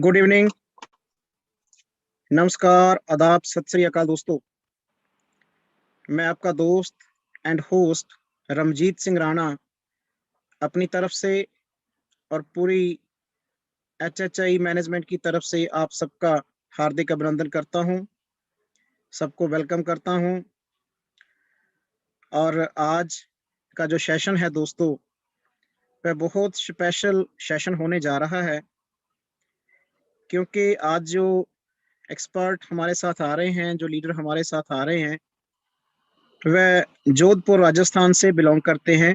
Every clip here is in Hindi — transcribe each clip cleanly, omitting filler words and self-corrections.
गुड इवनिंग, नमस्कार, आदाब, सत श्री अकाल दोस्तों। मैं आपका दोस्त एंड होस्ट रमजीत सिंह राणा अपनी तरफ से और पूरी एचएचआई मैनेजमेंट की तरफ से आप सबका हार्दिक अभिनंदन करता हूं, सबको वेलकम करता हूं। और आज का जो सेशन है दोस्तों, वह बहुत स्पेशल सेशन होने जा रहा है, क्योंकि आज जो एक्सपर्ट हमारे साथ आ रहे हैं, जो लीडर हमारे साथ आ रहे हैं, वह जोधपुर राजस्थान से बिलोंग करते हैं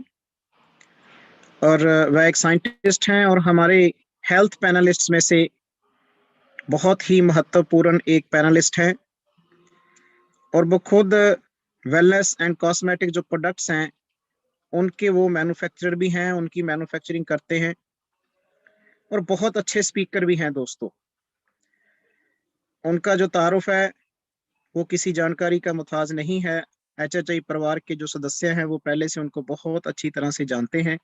और वह एक साइंटिस्ट हैं और हमारे हेल्थ पैनलिस्ट्स में से बहुत ही महत्वपूर्ण एक पैनलिस्ट हैं। और वो खुद वेलनेस एंड कॉस्मेटिक जो प्रोडक्ट्स हैं उनके वो मैन्युफैक्चरर भी हैं, उनकी मैन्युफैक्चरिंग करते हैं और बहुत अच्छे स्पीकर भी हैं दोस्तों। उनका जो तारुफ है वो किसी जानकारी का मुताज नहीं है। एचएचआई परिवार के जो सदस्य हैं वो पहले से उनको बहुत अच्छी तरह से जानते हैं।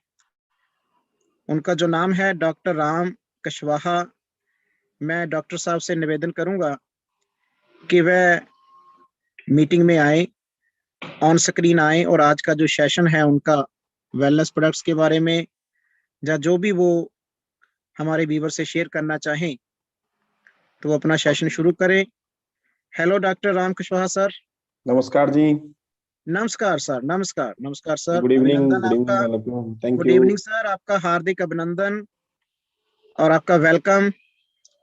उनका जो नाम है डॉक्टर राम कुशवाहा। मैं डॉक्टर साहब से निवेदन करूंगा कि वह मीटिंग में आए, ऑन स्क्रीन आए और आज का जो सेशन है उनका वेलनेस प्रोडक्ट्स के बारे में या जो भी वो हमारे व्यूअर से शेयर करना चाहें तो वो अपना सेशन शुरू करें। Hello doctor Ram Kushwaha sir. नमस्कार जी। नमस्कार सर। नमस्कार नमस्कार सर। Good evening. अभिनंदन आपका। Thank good you. Evening sir, आपका हार्दिक अभिनंदन और आपका वेलकम।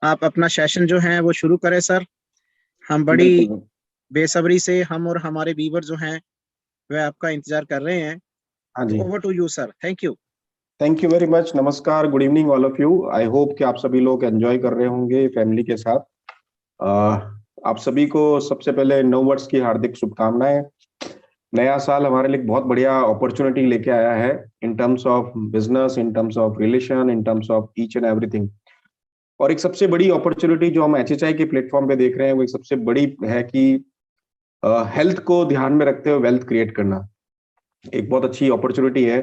आप अपना सेशन जो है वो शुरू करें सर। हम बड़ी बेसब्री से हम और हमारे व्यूअर जो हैं वह आपका इंतजार कर रहे हैं। हाँ जी। Over to you sir. Thank you. Thank you very much. नमस्कार, good evening all of you. I hope कि आप सभी लोग एंजॉय कर रहे होंगे फैमिली के साथ। आप सभी को सबसे पहले नव वर्ष की हार्दिक शुभकामनाएं। नया साल हमारे लिए बहुत बढ़िया अपॉर्चुनिटी लेके आया है in terms of business, in terms of relation, in terms of each and everything. और एक सबसे बड़ी अपॉर्चुनिटी जो हम एचएचआई के प्लेटफॉर्म पे देख रहे हैं वो एक सबसे बड़ी है कि हेल्थ को ध्यान में रखते हुए वेल्थ क्रिएट करना एक बहुत अच्छी अपॉर्चुनिटी है।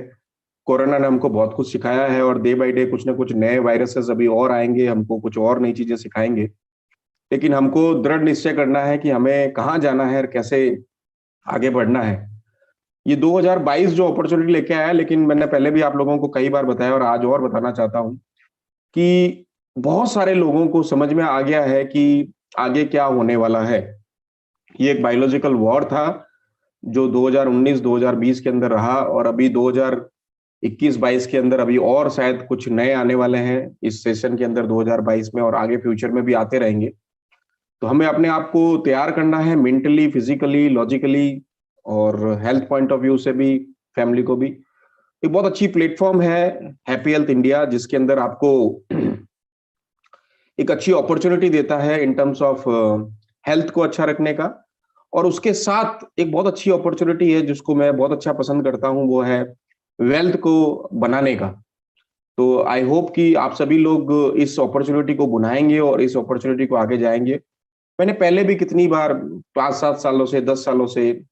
कोरोना ने हमको बहुत कुछ सिखाया है और डे बाय डे कुछ ना कुछ नए वायरसेस अभी और आएंगे, हमको कुछ और नई चीजें सिखाएंगे। लेकिन हमको दृढ़ निश्चय करना है कि हमें कहाँ जाना है और कैसे आगे बढ़ना है। ये 2022 जो अपॉर्चुनिटी लेके आया है, लेकिन मैंने पहले भी आप लोगों को कई बार बताया और आज और बताना चाहता हूं कि बहुत सारे लोगों को समझ में आ गया है कि आगे क्या होने वाला है। ये एक बायोलॉजिकल वॉर था जो 2019-2020 के अंदर रहा और अभी 2021-22 के अंदर अभी और शायद कुछ नए आने वाले हैं इस सेशन के अंदर 2022 में और आगे फ्यूचर में भी आते रहेंगे। तो हमें अपने आप को तैयार करना है मेंटली, फिजिकली, लॉजिकली और हेल्थ पॉइंट ऑफ व्यू से भी, फैमिली को भी। एक बहुत अच्छी प्लेटफॉर्म है हैप्पी हेल्थ इंडिया, जिसके अंदर आपको एक अच्छी अपॉर्चुनिटी देता है इन टर्म्स ऑफ हेल्थ को अच्छा रखने का। और उसके साथ एक बहुत अच्छी अपॉर्चुनिटी है जिसको मैं बहुत अच्छा पसंद करता हूं, वो है वेल्थ को बनाने का। तो आई होप कि आप सभी लोग इस अपॉर्चुनिटी को बुनाएंगे और इस अपॉर्चुनिटी को आगे जाएंगे। मैंने पहले भी कितनी बार 5-7 सालों से, 10 सालों से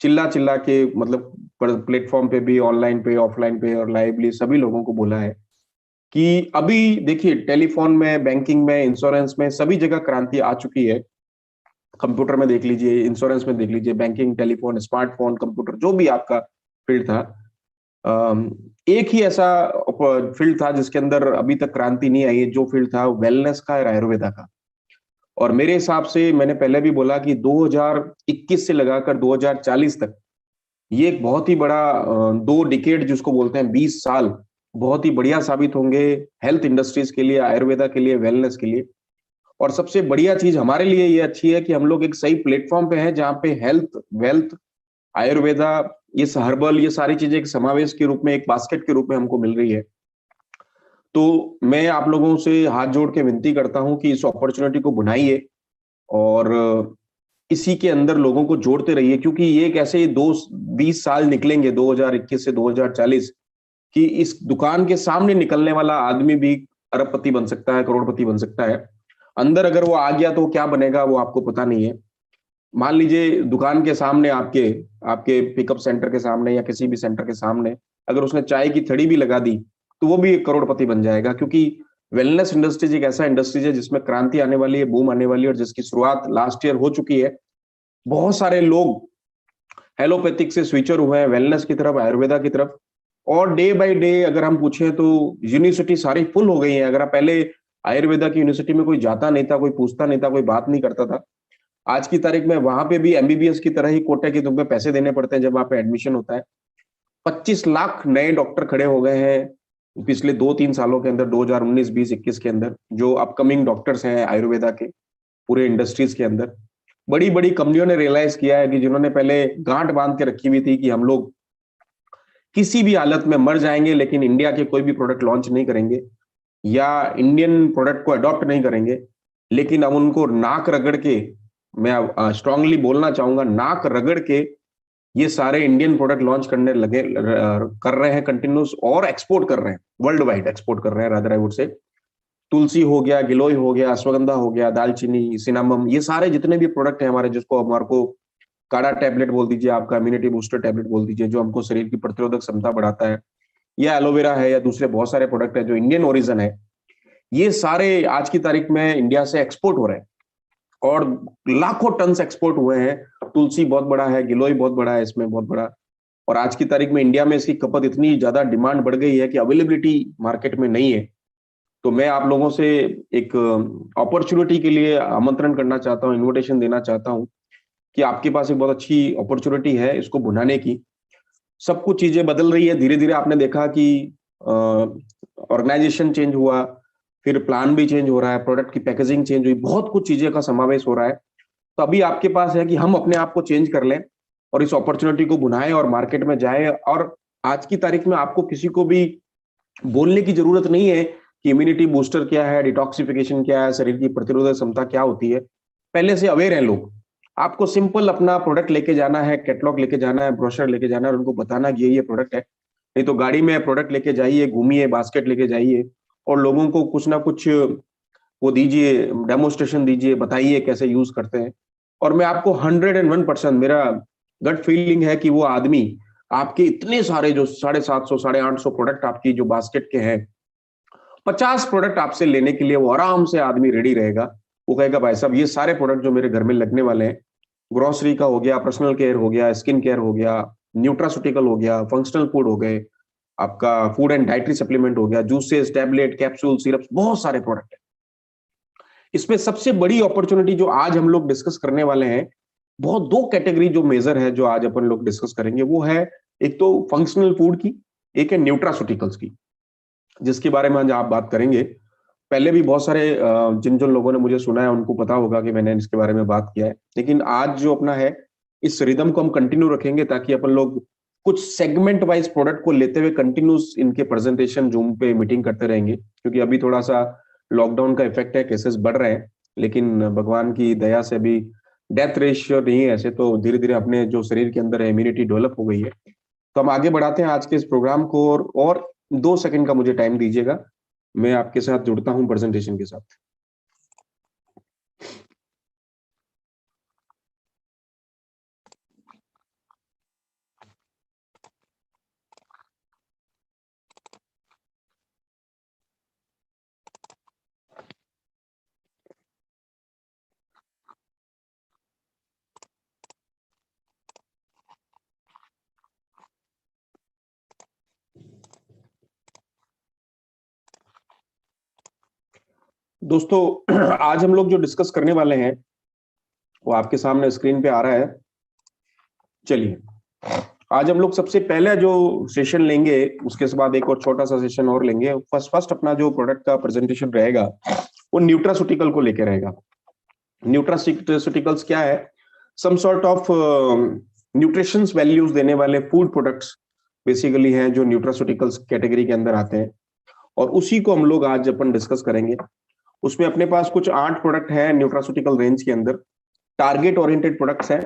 चिल्ला चिल्ला के, मतलब प्लेटफॉर्म पे भी, ऑनलाइन पे, ऑफलाइन पे और लाइवली सभी लोगों को बोला है कि अभी देखिए टेलीफोन में, बैंकिंग में, इंश्योरेंस में सभी जगह क्रांति आ चुकी है। कंप्यूटर में देख लीजिए, इंश्योरेंस में देख लीजिए, बैंकिंग, टेलीफोन, स्मार्टफोन, कंप्यूटर, जो भी आपका फील्ड था, एक ही ऐसा फील्ड था जिसके अंदर अभी तक क्रांति नहीं आई है, जो फील्ड था वेलनेस का और आयुर्वेदा का। और मेरे हिसाब से, मैंने पहले भी बोला कि 2021 से लगाकर 2040 तक ये एक बहुत ही बड़ा 2 डिकेड जिसको बोलते हैं, 20 साल बहुत ही बढ़िया साबित होंगे हेल्थ इंडस्ट्रीज के लिए, आयुर्वेदा के लिए, वेलनेस के लिए। और सबसे बढ़िया चीज हमारे लिए ये अच्छी है कि हम लोग एक सही प्लेटफॉर्म पे हैं जहां पे हेल्थ, वेल्थ, आयुर्वेदा, ये हर्बल, ये सारी चीजें एक समावेश के रूप में, एक बास्केट के रूप में हमको मिल रही है। तो मैं आप लोगों से हाथ जोड़ के विनती करता हूं कि इस अपॉर्चुनिटी को बुनाइए और इसी के अंदर लोगों को जोड़ते रहिए, क्योंकि ये एक ऐसे 20 साल निकलेंगे 2021 से 2040 कि इस दुकान के सामने निकलने वाला आदमी भी अरबपति बन सकता है, करोड़पति बन सकता है। अंदर अगर वो आ गया तो क्या बनेगा वो आपको पता नहीं है। मान लीजिए दुकान के सामने, आपके आपके पिकअप सेंटर के सामने या किसी भी सेंटर के सामने अगर उसने चाय की थड़ी भी लगा दी तो वो भी एक करोड़पति बन जाएगा, क्योंकि वेलनेस इंडस्ट्रीज एक ऐसा इंडस्ट्रीज है जिसमें क्रांति आने वाली है, बूम आने वाली है, और जिसकी शुरुआत लास्ट ईयर हो चुकी है। बहुत सारे लोग एलोपैथिक से स्विचर हुए हैं वेलनेस की तरफ, आयुर्वेदा की तरफ, और डे बाय डे अगर हम पूछें तो यूनिवर्सिटी सारी फुल हो गई है। अगर आप पहले आयुर्वेदा की यूनिवर्सिटी में कोई जाता नहीं था, कोई पूछता नहीं था, कोई बात नहीं करता था, आज की तारीख में वहां पे भी एमबीबीएस की तरह ही कोटे की तुम पे पैसे देने पड़ते हैं जब वहां पे एडमिशन होता है। 25 लाख नए डॉक्टर खड़े हो गए हैं पिछले 2-3 सालों के अंदर, 2019, 20, 21 के अंदर, जो अपकमिंग डॉक्टर्स हैं आयुर्वेदा के पूरे इंडस्ट्रीज के अंदर। बड़ी बड़ी कंपनियों ने रियलाइज किया है कि जिन्होंने पहले गांठ बांध के रखी हुई थी कि हम लोग किसी भी हालत में मर जाएंगे लेकिन इंडिया के कोई भी प्रोडक्ट लॉन्च नहीं करेंगे या इंडियन प्रोडक्ट को अडॉप्ट नहीं करेंगे, लेकिन अब उनको नाक रगड़ के, मैं स्ट्रांगली बोलना चाहूंगा, नाक रगड़ के ये सारे इंडियन प्रोडक्ट लॉन्च करने लगे, कर रहे हैं कंटिन्यूस, और एक्सपोर्ट कर रहे हैं, वर्ल्ड वाइड एक्सपोर्ट कर रहे हैं रादर आई वुड से। तुलसी हो गया, गिलोय हो गया, अश्वगंधा हो गया, दालचीनी, सिनामम, ये सारे जितने भी प्रोडक्ट हैं हमारे, जिसको हमारे को काढ़ा टैबलेट बोल दीजिए, आपका इम्यूनिटी बूस्टर टैबलेट बोल दीजिए, जो हमको शरीर की प्रतिरोधक क्षमता बढ़ाता है, या एलोवेरा है, या दूसरे बहुत सारे प्रोडक्ट है जो इंडियन ओरिजिन है, ये सारे आज की तारीख में इंडिया से एक्सपोर्ट हो रहे हैं और लाखों टन एक्सपोर्ट हुए हैं। तुलसी बहुत बड़ा है, गिलोय बहुत बड़ा है, इसमें बहुत बड़ा। और आज की तारीख में इंडिया में इसकी खपत इतनी ज्यादा डिमांड बढ़ गई है कि अवेलेबिलिटी मार्केट में नहीं है। तो मैं आप लोगों से एक अपॉर्चुनिटी के लिए आमंत्रण करना चाहता हूँ, इन्विटेशन देना चाहता हूँ कि आपके पास एक बहुत अच्छी अपॉर्चुनिटी है इसको भुनाने की। सब कुछ चीजें बदल रही है धीरे धीरे। आपने देखा कि ऑर्गेनाइजेशन चेंज हुआ, फिर प्लान भी चेंज हो रहा है, प्रोडक्ट की पैकेजिंग चेंज हुई, बहुत कुछ चीजें का समावेश हो रहा है। तो अभी आपके पास है कि हम अपने आप को चेंज कर लें और इस अपॉर्चुनिटी को भुनाएं और मार्केट में जाएं। और आज की तारीख में आपको किसी को भी बोलने की जरूरत नहीं है कि इम्यूनिटी बूस्टर क्या है, डिटॉक्सिफिकेशन क्या है, शरीर की प्रतिरोधक क्षमता क्या होती है। पहले से अवेयर हैं लोग। आपको सिंपल अपना प्रोडक्ट लेके जाना है, कैटलॉग लेके जाना है, ब्रोशर लेके जाना है और उनको बताना कि ये प्रोडक्ट है। नहीं तो गाड़ी में प्रोडक्ट लेके जाइए, घूमिए, बास्केट लेके जाइए और लोगों को कुछ ना कुछ वो दीजिए, डेमोस्ट्रेशन दीजिए, बताइए कैसे यूज करते हैं। और मैं आपको 101% मेरा गट फीलिंग है कि वो आदमी आपके इतने सारे जो 750, 850 प्रोडक्ट आपकी जो बास्केट के हैं, 50 प्रोडक्ट आपसे लेने के लिए वो आराम से आदमी रेडी रहेगा। वो कहेगा भाई साहब ये सारे प्रोडक्ट जो मेरे घर में लगने वाले हैं, ग्रोसरी का हो गया, पर्सनल केयर हो गया, स्किन केयर हो गया, न्यूट्रास्यूटिकल हो गया, फंक्शनल फूड हो गए, आपका फूड एंड डाइटरी सप्लीमेंट हो गया, जूसेस, टैबलेट, कैप्सूल, सिरप्स, बहुत सारे प्रोडक्ट है। इसमें सबसे बड़ी अपॉर्चुनिटी जो आज हम लोग डिस्कस करने वाले हैं, बहुत दो कैटेगरी जो मेजर है जो आज अपन लोग डिस्कस करेंगे, वो है एक तो फंक्शनल फूड की, एक है न्यूट्रास्यूटिकल्स की, जिसके बारे में आज आप बात करेंगे। पहले भी बहुत सारे जिन जिन लोगों ने मुझे सुना है उनको पता होगा कि मैंने इसके बारे में बात किया है, लेकिन आज जो अपना है इस रिदम को हम कंटिन्यू रखेंगे ताकि अपन लोग कुछ सेगमेंट वाइज प्रोडक्ट को लेते हुए कंटिन्यूस इनके प्रेजेंटेशन जूम पे मीटिंग करते रहेंगे। क्योंकि अभी थोड़ा सा लॉकडाउन का इफेक्ट है, केसेस बढ़ रहे हैं, लेकिन भगवान की दया से अभी डेथ रेशियो नहीं है ऐसे, तो धीरे धीरे अपने जो शरीर के अंदर इम्यूनिटी डेवलप हो गई है। तो हम आगे बढ़ाते हैं आज के इस प्रोग्राम को, और 2 सेकंड का मुझे टाइम दीजिएगा, मैं आपके साथ जुड़ता हूं प्रेजेंटेशन के साथ। दोस्तों आज हम लोग जो डिस्कस करने वाले हैं वो आपके सामने स्क्रीन पे आ रहा है। चलिए, आज हम लोग सबसे पहले जो सेशन लेंगे, उसके बाद एक और छोटा सा सेशन और लेंगे। फर्स्ट अपना जो प्रोडक्ट का प्रेजेंटेशन रहेगा वो न्यूट्रास्यूटिकल को लेके रहेगा। न्यूट्रास्यूटिकल्स क्या है? Some sort of nutritions values देने वाले फूड प्रोडक्ट्स बेसिकली हैं जो न्यूट्रास्यूटिकल्स कैटेगरी के अंदर आते हैं, और उसी को हम लोग आज अपन डिस्कस करेंगे। उसमें अपने पास कुछ 8 प्रोडक्ट है न्यूट्रास्यूटिकल रेंज के अंदर, टारगेट ओरिएंटेड प्रोडक्ट्स हैं।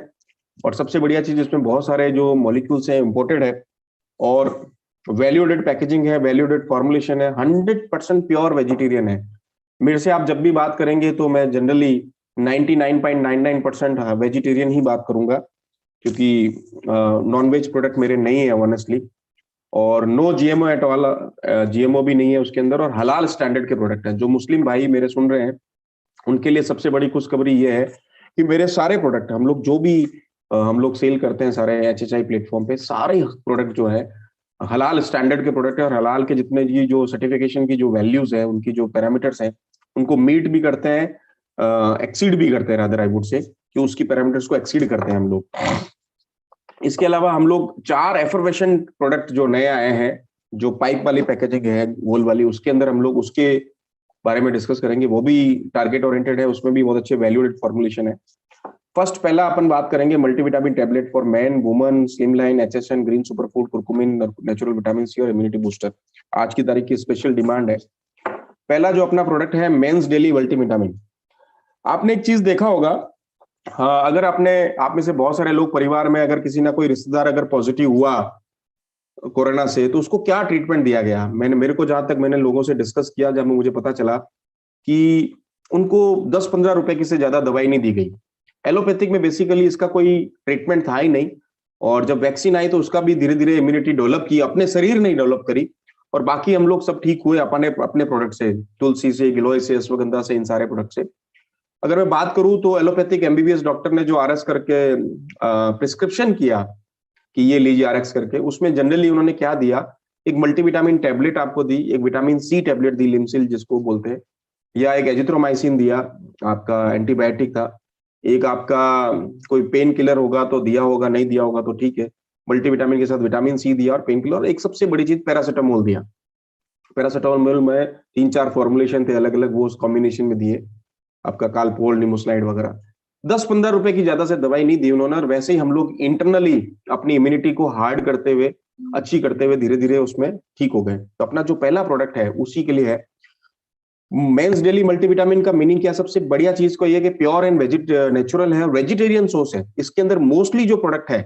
और सबसे बढ़िया चीज इसमें बहुत सारे जो मॉलिक्यूल्स हैं इंपोर्टेड है, और वैल्यूडेड पैकेजिंग है, वैल्यूडेड फॉर्मुलेशन है, 100% प्योर वेजिटेरियन है। मेरे से आप जब भी बात करेंगे तो मैं जनरली 99.99% वेजिटेरियन ही बात करूंगा, क्योंकि नॉन वेज प्रोडक्ट मेरे नहीं है ऑनेस्टली। और no GMO at all, GMO भी नहीं है उसके अंदर, और हलाल स्टैंडर्ड के प्रोडक्ट हैं। जो मुस्लिम भाई मेरे सुन रहे हैं उनके लिए सबसे बड़ी खुशखबरी ये है कि मेरे सारे प्रोडक्ट, हम लोग जो भी हम लोग सेल करते हैं सारे HHI प्लेटफॉर्म पे, सारे प्रोडक्ट जो है हलाल स्टैंडर्ड के प्रोडक्ट है, और हलाल के जितने ये जो सर्टिफिकेशन की जो वैल्यूज है, उनकी जो पैरामीटर्स हैं, उनको मीट भी करते हैं, एक्सीड भी करते हैं, रादर आई वुड से, कि उसकी पैरामीटर्स को एक्सीड करते हैं हम लोग। इसके अलावा हम लोग 4 एफर्वेशन प्रोडक्ट जो नए आए हैं, जो पाइप वाली पैकेजिंग है वोल वाली, उसके अंदर हम लोग उसके बारे में डिस्कस करेंगे। वो भी टारगेट ओरिएंटेड है, उसमें भी बहुत अच्छे वैल्यू एडेड फॉर्मुलेशन है। फर्स्ट पहला अपन बात करेंगे multivitamin tablet for man, woman, slim line, HSN, green superfood, curcumin, natural vitamin C और इम्यूनिटी बूस्टर। आज की तारीख की स्पेशल डिमांड है। पहला जो अपना प्रोडक्ट है मेंस डेली मल्टीविटामिन। आपने एक चीज देखा होगा, हाँ, अगर आप में से बहुत सारे लोग परिवार में, अगर किसी ना कोई रिश्तेदार अगर पॉजिटिव हुआ कोरोना से, तो उसको क्या ट्रीटमेंट दिया गया? मेरे को जहां तक मैंने लोगों से डिस्कस किया, जब मुझे पता चला कि उनको 10-15 रुपए की से ज्यादा दवाई नहीं दी गई। एलोपैथिक में बेसिकली इसका कोई ट्रीटमेंट था ही नहीं, और जब वैक्सीन आई तो उसका भी धीरे धीरे इम्यूनिटी डेवलप की, अपने शरीर ने डेवलप करी, और बाकी हम लोग सब ठीक हुए अपने अपने प्रोडक्ट से, तुलसी से, गिलोय से, अश्वगंधा से, इन सारे प्रोडक्ट से। अगर मैं बात करूं तो एलोपैथिक MBBS डॉक्टर ने जो RS करके प्रिस्क्रिप्शन किया कि ये लीजिए RX करके, उसमें जनरली उन्होंने क्या दिया, एक मल्टीविटामिन टैबलेट आपको दी, एक विटामिन C टैबलेट दी, लिमसिल जिसको बोलते हैं, या एक एजिथ्रोमाइसिन दिया, आपका एंटीबायोटिक था, एक आपका कोई पेन किलर होगा तो दिया होगा, नहीं दिया होगा तो ठीक है, मल्टीविटामिन के साथ विटामिन C दिया और पेन किलर, और एक सबसे बड़ी चीज पैरासिटामोल दिया। पैरासिटामोल में 3-4 फॉर्मुलेशन थे अलग अलग, वो उस कॉम्बिनेशन में दिए, आपका कालपोल, निमोस्लाइड वगैरह। 10-15 रुपए की ज्यादा से दवाई नहीं दी उन्होंने, और वैसे ही हम लोग इंटरनली अपनी इम्यूनिटी को हार्ड करते हुए, अच्छी करते हुए धीरे धीरे उसमें ठीक हो गए। तो अपना जो पहला प्रोडक्ट है उसी के लिए है मेंस डेली मल्टीविटामिन। का मीनिंग क्या? सबसे बढ़िया चीज को ये कि प्योर एंड नेचुरल है, वेजिटेरियन सोर्स है। इसके अंदर मोस्टली जो प्रोडक्ट है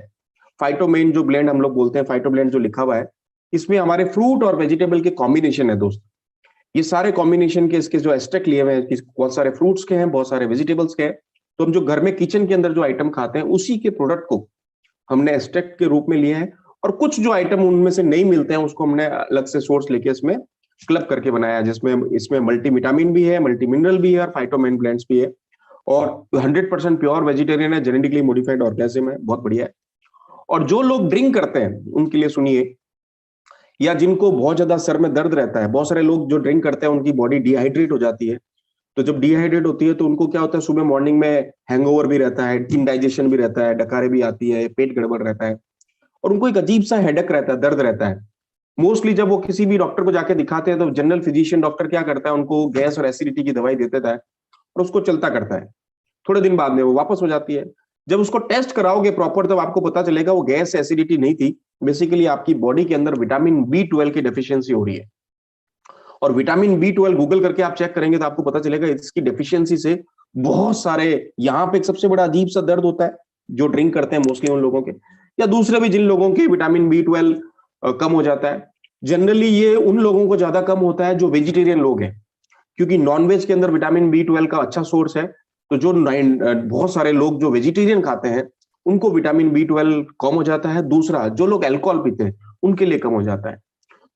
फाइटोमेन, जो ब्लेंड हम लोग बोलते हैं, फाइटो ब्लेंड जो लिखा हुआ है, इसमें हमारे फ्रूट और वेजिटेबल के कॉम्बिनेशन है दोस्त। ये सारे कॉम्बिनेशन के इसके जो एस्टेक लिए हुए हैं, बहुत सारे फ्रूट्स के हैं, बहुत सारे वेजिटेबल्स के हैं। तो हम जो घर में किचन के अंदर जो आइटम खाते हैं, उसी के प्रोडक्ट को हमने एस्टेक के रूप में लिए हैं, और कुछ जो आइटम उनमें से नहीं मिलते हैं उसको हमने अलग से सोर्स लेके इसमें क्लब करके बनाया, जिसमें इसमें मल्टीविटामिन भी है, मल्टी मिनरल भी है, और फाइटोमेन ब्लेंड्स भी है, और 100% प्योर वेजिटेरियन है, जेनेटिकली मॉडिफाइड ऑर्गेनिज्म है, बहुत बढ़िया है। और जो लोग ड्रिंक करते हैं उनके लिए सुनिए, या जिनको बहुत ज्यादा सर में दर्द रहता है, बहुत सारे लोग जो ड्रिंक करते हैं उनकी बॉडी डिहाइड्रेट हो जाती है। तो जब डिहाइड्रेट होती है तो उनको क्या होता है, सुबह मॉर्निंग में हैंगओवर भी रहता है, इंडाइजेशन भी रहता है, डकारे भी आती है, पेट गड़बड़ रहता है, और उनको एक अजीब सा हेडेक रहता है, दर्द रहता है। मोस्टली जब वो किसी भी डॉक्टर को जाके दिखाते हैं तो जनरल फिजिशियन डॉक्टर क्या करता है, उनको गैस और एसिडिटी की दवाई दे देता है, और उसको चलता करता है। थोड़े दिन बाद में वो वापस हो जाती है। जब उसको टेस्ट कराओगे प्रॉपर, तब आपको पता चलेगा वो गैस एसिडिटी नहीं थी, बेसिकली आपकी बॉडी के अंदर विटामिन B12 की डेफिशिएंसी हो रही है। और विटामिन B12 गूगल करके आप चेक करेंगे तो आपको पता चलेगा इसकी डेफिशिएंसी से बहुत सारे, यहाँ पे एक सबसे बड़ा अजीब सा दर्द होता है जो ड्रिंक करते हैं मोस्टली उन लोगों के, या दूसरे भी जिन लोगों के विटामिन B12 कम हो जाता है। जनरली ये उन लोगों को ज्यादा कम होता है जो वेजिटेरियन लोग हैं, क्योंकि नॉनवेज के अंदर विटामिन B12 का अच्छा सोर्स है। तो जो बहुत सारे लोग जो वेजिटेरियन खाते हैं उनको विटामिन B12 कम हो जाता है। दूसरा, जो लोग अल्कोहल पीते हैं उनके लिए कम हो जाता है।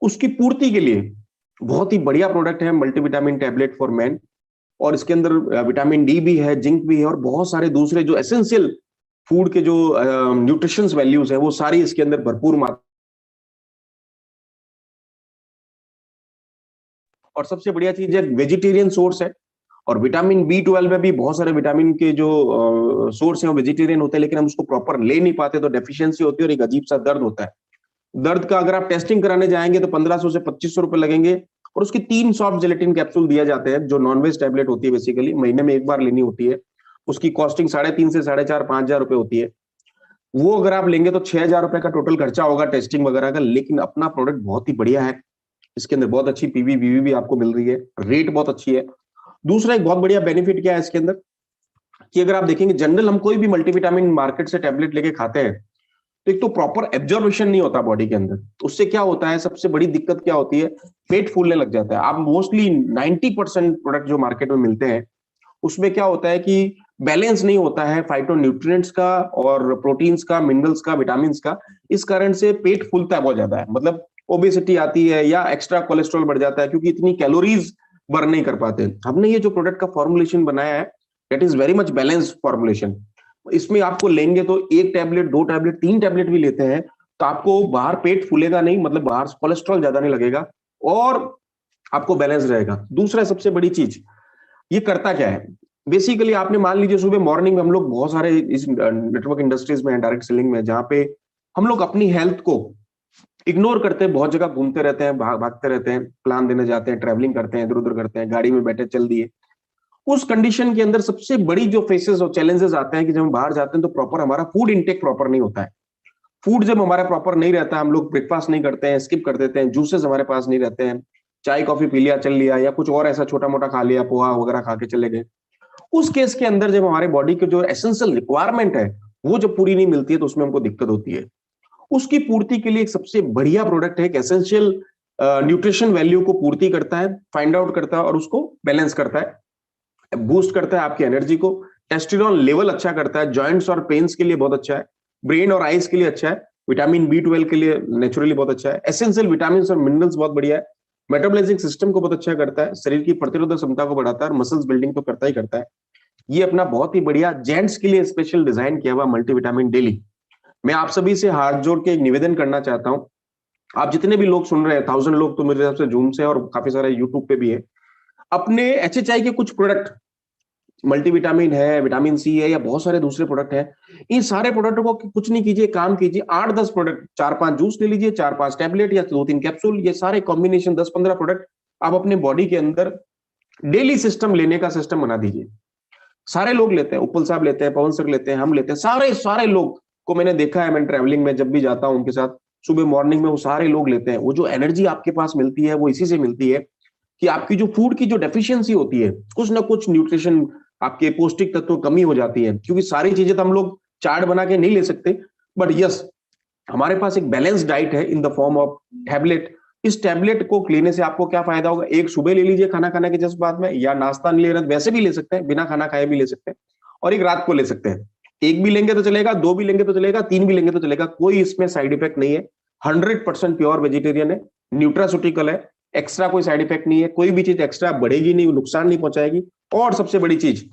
उसकी पूर्ति के लिए बहुत ही बढ़िया प्रोडक्ट है मल्टीविटामिन टैबलेट फॉर मैन, और इसके अंदर विटामिन D भी है, जिंक भी है, और बहुत सारे दूसरे जो एसेंशियल फूड के जो न्यूट्रिशंस वैल्यूज है वो सारी इसके अंदर भरपूर मात्रा। और सबसे बढ़िया चीज है वेजिटेरियन सोर्स है, और विटामिन B12 में भी बहुत सारे विटामिन के जो सोर्स है वो वेजिटेरियन होते हैं, लेकिन हम उसको प्रॉपर ले नहीं पाते, तो डेफिशिएंसी होती है और एक अजीब सा दर्द होता है। दर्द का अगर आप टेस्टिंग कराने जाएंगे तो 1500 से 2500 रुपए लगेंगे, और उसकी 3 सॉफ्ट जेलेटिन कैप्सूल दिया जाते हैं, जो नॉनवेज टैबलेट होती है, बेसिकली महीने में एक बार लेनी होती है। उसकी कॉस्टिंग 3.5 से 4.5-5 हजार रुपए होती है। वो अगर आप लेंगे तो 6,000 रुपए का टोटल खर्चा होगा टेस्टिंग वगैरह का। लेकिन अपना प्रोडक्ट बहुत ही बढ़िया है, इसके अंदर बहुत अच्छी पीवी वीवी भी आपको मिल रही है, रेट बहुत अच्छी है। दूसरा एक बहुत बढ़िया बेनिफिट क्या है इसके अंदर, कि अगर आप देखेंगे जनरल हम कोई भी मल्टीविटामिन मार्केट से टैबलेट लेके खाते हैं तो एक तो प्रॉपर एब्जॉर्प्शन नहीं होता बॉडी के अंदर। उससे क्या होता है, सबसे बड़ी दिक्कत क्या होती है, पेट फूलने लग जाता है। आप मोस्टली 90% प्रोडक्ट जो मार्केट में मिलते हैं उसमें क्या होता है कि बैलेंस नहीं होता है फाइटोन्यूट्रिएंट्स का और प्रोटीन्स का, मिनरल्स का, विटामिन का। इस कारण से पेट फूलता है बहुत ज्यादा है, मतलब ओबेसिटी आती है या एक्स्ट्रा कोलेस्ट्रॉल बढ़ जाता है, क्योंकि इतनी कैलोरीज बर्न नहीं कर पाते। हमने ये जो प्रोडक्ट का फॉर्मुलेशन बनाया है, that is very much balanced formulation. इसमें आपको लेंगे तो 1 टैबलेट, 2 टैबलेट, 3 टैबलेट भी लेते हैं तो आपको बाहर पेट फूलेगा नहीं, मतलब बाहर कोलेस्ट्रॉल ज्यादा नहीं लगेगा और आपको बैलेंस रहेगा। दूसरा सबसे बड़ी चीज, ये करता क्या है, बेसिकली आपने मान लीजिए सुबह मॉर्निंग में, हम लोग बहुत सारे इस नेटवर्क इंडस्ट्रीज में, डायरेक्ट सेलिंग में, जहां पे हम लोग अपनी हेल्थ को इग्नोर करते हैं, बहुत जगह घूमते रहते हैं, भागते रहते हैं, प्लान देने जाते हैं, ट्रैवलिंग करते हैं, इधर उधर करते हैं, गाड़ी में बैठे चल दिए। उस कंडीशन के अंदर सबसे बड़ी जो फेसेस और चैलेंजेस आते हैं कि जब हम बाहर जाते हैं तो प्रॉपर हमारा फूड इंटेक प्रॉपर नहीं होता है। फूड जब हमारा प्रॉपर नहीं रहता, हम लोग ब्रेकफास्ट नहीं करते हैं, स्किप कर देते हैं, जूसेस हमारे पास नहीं रहते हैं, चाय कॉफी पी लिया चल लिया, या कुछ और ऐसा छोटा मोटा खा लिया, पोहा वगैरह खा के चले गए। उस केस के अंदर जब हमारे बॉडी के जो एसेंशियल रिक्वायरमेंट है वो जब पूरी नहीं मिलती है तो उसमें हमको दिक्कत होती है। उसकी पूर्ति के लिए एक सबसे बढ़िया प्रोडक्ट है, एक एसेंशियल न्यूट्रिशन वैल्यू को पूर्ति करता है, फाइंड आउट करता है और उसको बैलेंस करता है, बूस्ट करता है आपकी एनर्जी को, टेस्टोस्टेरोन लेवल अच्छा करता है, जॉइंट्स और पेन्स के लिए बहुत अच्छा है, ब्रेन और आईज के लिए अच्छा है, विटामिन B12 के लिए नेचुरली बहुत अच्छा है, एसेंशियल विटामिन और मिनरल्स बहुत बढ़िया है, मेटाबॉलिज्म सिस्टम को बहुत अच्छा करता है, शरीर की प्रतिरोधक क्षमता को बढ़ाता है और मसल्स बिल्डिंग तो करता ही करता है। ये अपना बहुत ही बढ़िया जेंट्स के लिए स्पेशल डिजाइन किया हुआ मल्टीविटामिन डेली। मैं आप सभी से हाथ जोड़ के एक निवेदन करना चाहता हूं, आप जितने भी लोग सुन रहे हैं, 1000 लोग तो मेरे हिसाब से जूम से और काफी सारे यूट्यूब पे भी है, अपने HHI के कुछ प्रोडक्ट, मल्टीविटामिन है, विटामिन C है या बहुत सारे दूसरे प्रोडक्ट है, इन सारे प्रोडक्ट को कुछ नहीं कीजिए, काम कीजिए, 8-10 प्रोडक्ट, 4-5 जूस ले लीजिए, 4-5 टैबलेट या 2-3 कैप्सूल, ये सारे कॉम्बिनेशन 10-15 प्रोडक्ट आप अपने बॉडी के अंदर डेली सिस्टम लेने का सिस्टम बना दीजिए। सारे लोग लेते हैं, उपल साहब लेते हैं, पवन सर लेते हैं, हम लेते हैं, सारे सारे लोग को मैंने देखा है, मैं ट्रैवलिंग में जब भी जाता हूं उनके साथ, सुबह मॉर्निंग में वो सारे लोग लेते हैं। वो जो एनर्जी आपके पास मिलती है वो इसी से मिलती है कि आपकी जो फूड की जो डेफिशिएंसी होती है, कुछ ना कुछ न्यूट्रिशन, आपके पौष्टिक तत्व कमी हो जाती है, क्योंकि सारी चीजें तो हम लोग चार्ट बना के नहीं ले सकते, बट यस हमारे पास एक बैलेंस डाइट है in the form of tablet. इस टैबलेट को लेने से आपको क्या फायदा होगा, एक सुबह ले लीजिए खाना खाने के जस्ट बाद में, या नाश्ता नहीं ले रहे वैसे भी ले सकते हैं, बिना खाना खाए भी ले सकते हैं, और एक रात को ले सकते हैं। एक भी लेंगे तो चलेगा, 2 भी लेंगे तो चलेगा, 3 भी लेंगे तो चलेगा, कोई इसमें साइड इफेक्ट नहीं है। 100% प्योर वेजिटेरियन है, न्यूट्रास्यूटिकल है, एक्स्ट्रा कोई साइड इफेक्ट नहीं है, कोई भी चीज एक्स्ट्रा बढ़ेगी नहीं, नुकसान नहीं पहुंचाएगी। और सबसे बड़ी चीज,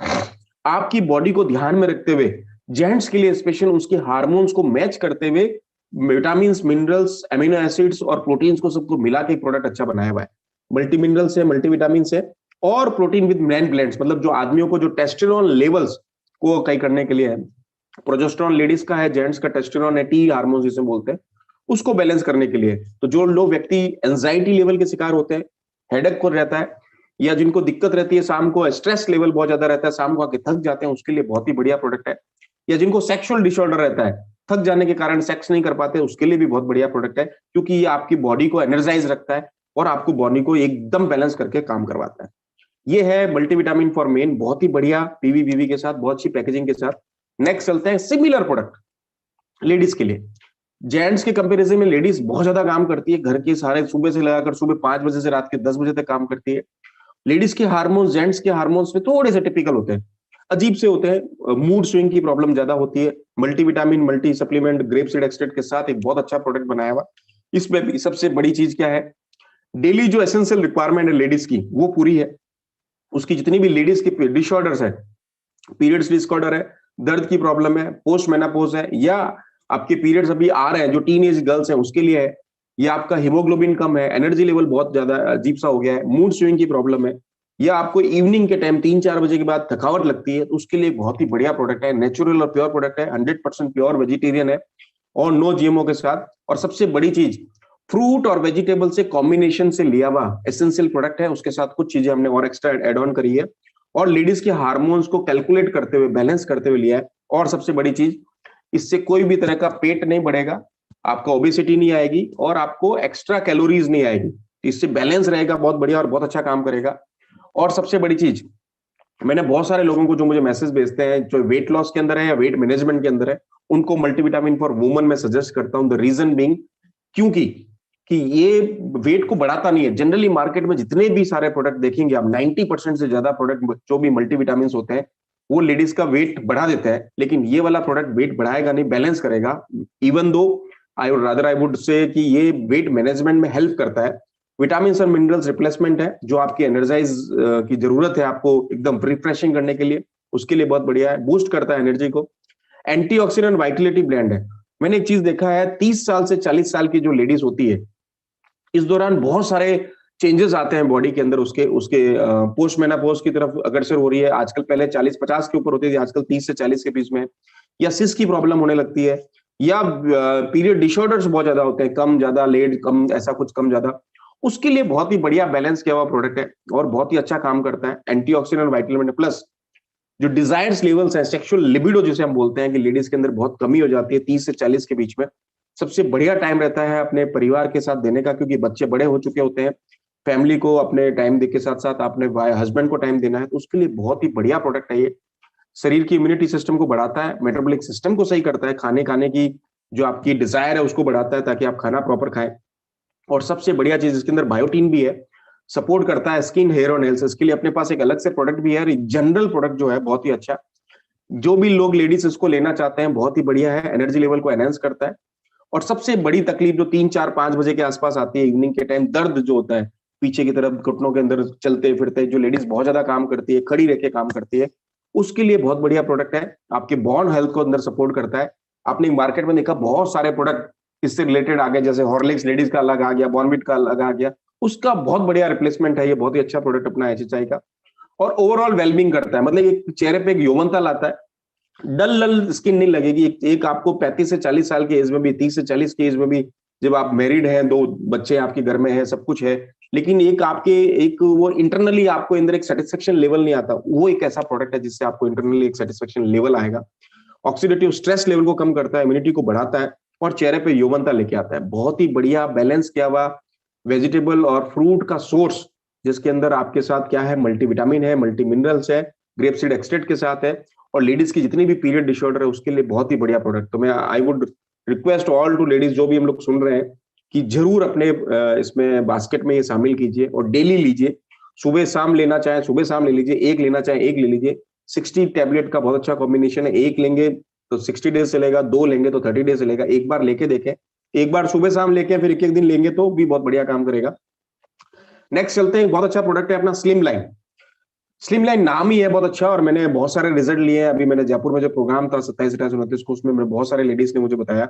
आपकी बॉडी को ध्यान में रखते हुए, जेंट्स के लिए स्पेशल उसके हार्मोन्स को मैच करते हुए, विटामिन, मिनरल्स, एमिनो एसिड्स और प्रोटीन्स को सबको मिला के एक प्रोडक्ट अच्छा बनाया हुआ है। मल्टी मिनरल्स है, मल्टीविटामिन है और प्रोटीन विद मैन ब्लेंड्स, मतलब जो आदमियों को जो टेस्टोस्टेरोन लेवल्स को कई करने के लिए है, प्रोजेस्टेरोन लेडीज का है, जेंट्स का टेस्टोस्टेरोन है, T हार्मोन जिसे बोलते हैं, उसको बैलेंस करने के लिए। तो जो लोग व्यक्ति एंजाइटी लेवल के शिकार होते हैं, हेडेक को रहता है, या जिनको दिक्कत रहती है शाम को, स्ट्रेस लेवल बहुत ज्यादा रहता है, शाम को आके थक जाते हैं, उसके लिए बहुत ही बढ़िया प्रोडक्ट है। या जिनको सेक्सुअल डिसऑर्डर रहता है, थक जाने के कारण सेक्स नहीं कर पाते, उसके लिए भी बहुत बढ़िया प्रोडक्ट है, क्योंकि ये आपकी बॉडी को एनर्जाइज रखता है और आपको बॉडी को एकदम बैलेंस करके काम करवाता है। ये है मल्टीविटामिन फॉर मेन, बहुत ही बढ़िया PV के साथ, बहुत अच्छी पैकेजिंग के साथ। नेक्स्ट चलते हैं सिमिलर प्रोडक्ट लेडीज के लिए। जेंट्स के कंपैरिजन में लेडीज बहुत ज्यादा काम करती है, घर के सारे सुबह से लगाकर सुबह 5 बजे से रात के 10 बजे तक काम करती है। लेडीज के हार्मोन्स जेंट्स के हार्मोन्स में थोड़े से टिपिकल होते हैं, अजीब से होते हैं, मूड स्विंग की प्रॉब्लम ज्यादा होती है। Multivitamin, multi supplement, grape seed extract के साथ एक बहुत अच्छा प्रोडक्ट बनाया हुआ। इसमें भी सबसे बड़ी चीज क्या है, डेली जो एसेंशियल रिक्वायरमेंट है लेडीज की वो पूरी है। उसकी जितनी भी लेडीज की डिसऑर्डर्स है, पीरियड्स डिसऑर्डर है, दर्द की प्रॉब्लम है, पोस्ट मेनापोज है, या आपके पीरियड्स अभी आ रहे हैं जो टीनेज गर्ल्स हैं उसके लिए है, या आपका हीमोग्लोबिन कम है, एनर्जी लेवल बहुत ज्यादा अजीब सा हो गया है, मूड स्विंग की प्रॉब्लम है, या आपको इवनिंग के टाइम 3-4 बजे के बाद थकावट लगती है, तो उसके लिए बहुत ही बढ़िया प्रोडक्ट है। नेचुरल और प्योर प्रोडक्ट है, 100% प्योर वेजिटेरियन है और नो GMO के साथ। और सबसे बड़ी चीज, फ्रूट और वेजिटेबल से कॉम्बिनेशन से लिया हुआ एसेंशियल प्रोडक्ट है, उसके साथ कुछ चीजें हमने और एक्स्ट्रा एड ऑन करी है और लेडीज के हार्मोन्स को कैलकुलेट करते हुए, बैलेंस करते हुए लिया है। और सबसे बड़ी चीज, इससे कोई भी तरह का पेट नहीं बढ़ेगा, आपका ओबेसिटी नहीं आएगी और आपको एक्स्ट्रा कैलोरीज नहीं आएगी, इससे बैलेंस रहेगा, बहुत बढ़िया और बहुत अच्छा काम करेगा। और सबसे बड़ी चीज, मैंने बहुत सारे लोगों को जो मुझे मैसेज भेजते हैं जो वेट लॉस के अंदर है या वेट मैनेजमेंट के अंदर है, उनको मल्टीविटामिन फॉर वुमन में सजेस्ट करता हूं। द रीजन बीइंग, क्योंकि कि ये वेट को बढ़ाता नहीं है। जनरली मार्केट में जितने भी सारे प्रोडक्ट देखेंगे आप, 90% से ज्यादा प्रोडक्ट जो भी मल्टीविटामिन होते हैं वो लेडीज का वेट बढ़ा देता है, लेकिन ये वाला प्रोडक्ट वेट बढ़ाएगा नहीं, बैलेंस करेगा। Even though I would say कि ये वेट मैनेजमेंट में हेल्प करता है। विटामिन और मिनरल्स रिप्लेसमेंट है, जो आपकी एनर्जाइज की जरूरत है आपको एकदम रिफ्रेशिंग करने के लिए, उसके लिए बहुत बढ़िया है। बूस्ट करता है एनर्जी को। एंटीऑक्सीडेंट वाइटलिटी ब्लेंड है। मैंने एक चीज देखा है, 30 साल से 40 साल की जो लेडीज होती है, इस दौरान बहुत सारे चेंजेस आते हैं बॉडी के अंदर। उसके उसके पोस्ट मेनोपॉज की तरफ अग्रसर हो रही है आजकल। पहले 40-50 के ऊपर होती थी, आजकल 30 से 40 के बीच में। या सिस की प्रॉब्लम होने लगती है, या पीरियड डिसऑर्डर्स बहुत ज्यादा होते हैं, कम ज्यादा, लेट कम, ऐसा कुछ कम ज्यादा। उसके लिए बहुत ही बढ़िया बैलेंस किया हुआ प्रोडक्ट है और बहुत ही अच्छा काम करता है। एंटीऑक्सीडेंट वाइटमिन प्लस जो डिजायर्स लेवल्स है, सेक्सुअल लिबिडो जिसे हम बोलते हैं कि लेडीज के अंदर बहुत कमी हो जाती है 30 से 40 के बीच में, सबसे बढ़िया टाइम रहता है अपने परिवार के साथ देने का, क्योंकि बच्चे बड़े हो चुके होते हैं। फैमिली को अपने टाइम के साथ साथ अपने हस्बैंड को टाइम देना है, तो उसके लिए बहुत ही बढ़िया प्रोडक्ट है ये। शरीर की इम्यूनिटी सिस्टम को बढ़ाता है, मेटाबॉलिक सिस्टम को सही करता है, खाने की जो आपकी डिजायर है उसको बढ़ाता है ताकि आप खाना प्रॉपर खाएं। और सबसे बढ़िया चीज इसके अंदर बायोटीन भी है, सपोर्ट करता है स्किन, हेयर और नेल्स। इसके लिए अपने पास एक अलग से प्रोडक्ट भी है। जनरल प्रोडक्ट जो है बहुत ही अच्छा, जो भी लोग लेडीज इसको लेना चाहते हैं, बहुत ही बढ़िया है। एनर्जी लेवल को एनहेंस करता है। और सबसे बड़ी तकलीफ जो 3-4-5 बजे के आसपास आती है इवनिंग के टाइम, दर्द जो होता है पीछे की तरफ घुटनों के अंदर चलते फिरते, जो लेडीज बहुत ज्यादा काम करती है, खड़ी रह के काम करती है, उसके लिए बहुत बढ़िया प्रोडक्ट है। आपके बोन हेल्थ को अंदर सपोर्ट करता है। आपने मार्केट में देखा बहुत सारे प्रोडक्ट इससे रिलेटेड आ गए, जैसे हॉर्लिक्स लेडीज का अलग आ गया, बॉर्नविट का अलग आ गया, उसका बहुत बढ़िया रिप्लेसमेंट है ये। बहुत ही अच्छा प्रोडक्ट अपना एचएचआई का। और ओवरऑल वेलबिंग करता है, मतलब एक चेहरे पे एक यौवनता लाता है, डल स्किन नहीं लगेगी। एक आपको 35 से 40 साल की एज में भी, 30 से 40 की एज में भी, जब आप मैरिड हैं, 2 बच्चे आपके घर में हैं, सब कुछ है, लेकिन एक वो इंटरनली आपको अंदर एक सेटिस्फेक्शन लेवल नहीं आता, वो एक ऐसा प्रोडक्ट है जिससे आपको इंटरनली एक सेटिस्फेक्शन लेवल आएगा। ऑक्सीडेटिव स्ट्रेस लेवल को कम करता है, इम्यूनिटी को बढ़ाता है और चेहरे पे यौवनता लेके आता है। बहुत ही बढ़िया बैलेंस किया हुआ वेजिटेबल और फ्रूट का सोर्स, जिसके अंदर आपके साथ क्या है, मल्टीविटामिन है, मल्टी मिनरल्स है, ग्रेप सीड एक्सट्रैक्ट के साथ है। और लेडीज की जितनी भी पीरियड डिसऑर्डर है उसके लिए बहुत ही बढ़िया प्रोडक्ट। तो मैं I would request all to ladies, जो भी हम लोग सुन रहे हैं, कि जरूर अपने इसमें बास्केट में ये शामिल कीजिए और डेली लीजिए। सुबह शाम लेना चाहे सुबह शाम ले लीजिए, एक लेना चाहे एक ले लीजिए। 60 टैबलेट का बहुत अच्छा कॉम्बिनेशन है। एक लेंगे तो 60 डेज चलेगा, 2 लेंगे तो 30 डेज चलेगा। एक बार लेके देखें, एक बार सुबह शाम लेके फिर एक दिन लेंगे तो भी बहुत बढ़िया काम करेगा। नेक्स्ट चलते हैं, बहुत अच्छा प्रोडक्ट है अपना स्लिम लाइन। स्लिम लाइन नाम ही है बहुत अच्छा, और मैंने बहुत सारे रिजल्ट लिए हैं। अभी मैंने जयपुर में जो प्रोग्राम था 27-28-29 को, उसमें मैंने बहुत सारे लेडीज ने मुझे बताया,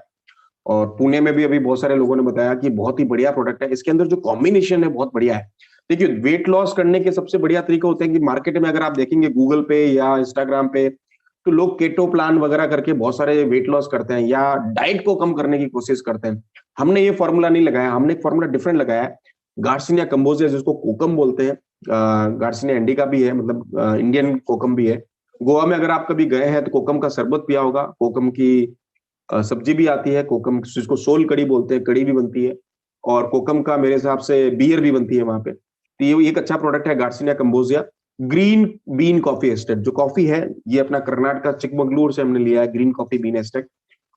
और पुणे में भी अभी बहुत सारे लोगों ने बताया कि बहुत ही बढ़िया प्रोडक्ट है। इसके अंदर जो कॉम्बिनेशन है बहुत बढ़िया है। देखिए, वेट लॉस करने के सबसे बढ़िया तरीका होते हैं कि मार्केट में अगर आप देखेंगे गूगल पे या इंस्टाग्राम पे, तो लोग केटो प्लान वगैरह करके बहुत सारे वेट लॉस करते हैं या डाइट को कम करने की कोशिश करते हैं। हमने ये फॉर्मूला नहीं लगाया, हमने एक फॉर्मूला डिफरेंट लगाया है। गार्सिनिया कंबोजिया, जिसको कोकम बोलते हैं, गार्सिनिया इंडिका भी है, मतलब इंडियन कोकम भी है। गोवा में अगर आप कभी गए हैं तो कोकम का शरबत पिया होगा, कोकम की सब्जी भी आती है, कोकम जिसको सोल कड़ी बोलते हैं, कड़ी भी बनती है, और कोकम का मेरे हिसाब से बियर भी बनती है वहां पे। तो ये एक अच्छा प्रोडक्ट है garcinia cambogia. Green bean coffee estate जो कॉफी है, ये अपना कर्नाटक चिकमंगलूर से हमने लिया है, ग्रीन कॉफी बीन एस्टेट।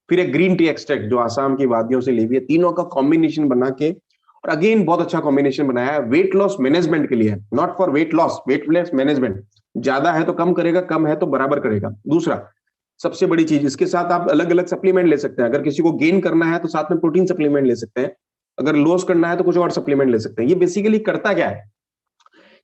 फिर एक ग्रीन टी एक्सट्रैक्ट जो आसाम की वादियों से ली हुई है। तीनों का कॉम्बिनेशन बना के, और अगेन बहुत अच्छा कॉम्बिनेशन बनाया है, वेट लॉस मैनेजमेंट के लिए, not for weight loss, weight loss management. ज्यादा है तो कम करेगा, कम है तो बराबर करेगा। दूसरा सबसे बड़ी चीज, इसके साथ आप अलग अलग सप्लीमेंट ले सकते हैं। अगर किसी को गेन करना है तो साथ में प्रोटीन सप्लीमेंट ले सकते हैं, अगर लॉस करना है तो कुछ और सप्लीमेंट ले सकते हैं। ये बेसिकली करता क्या है,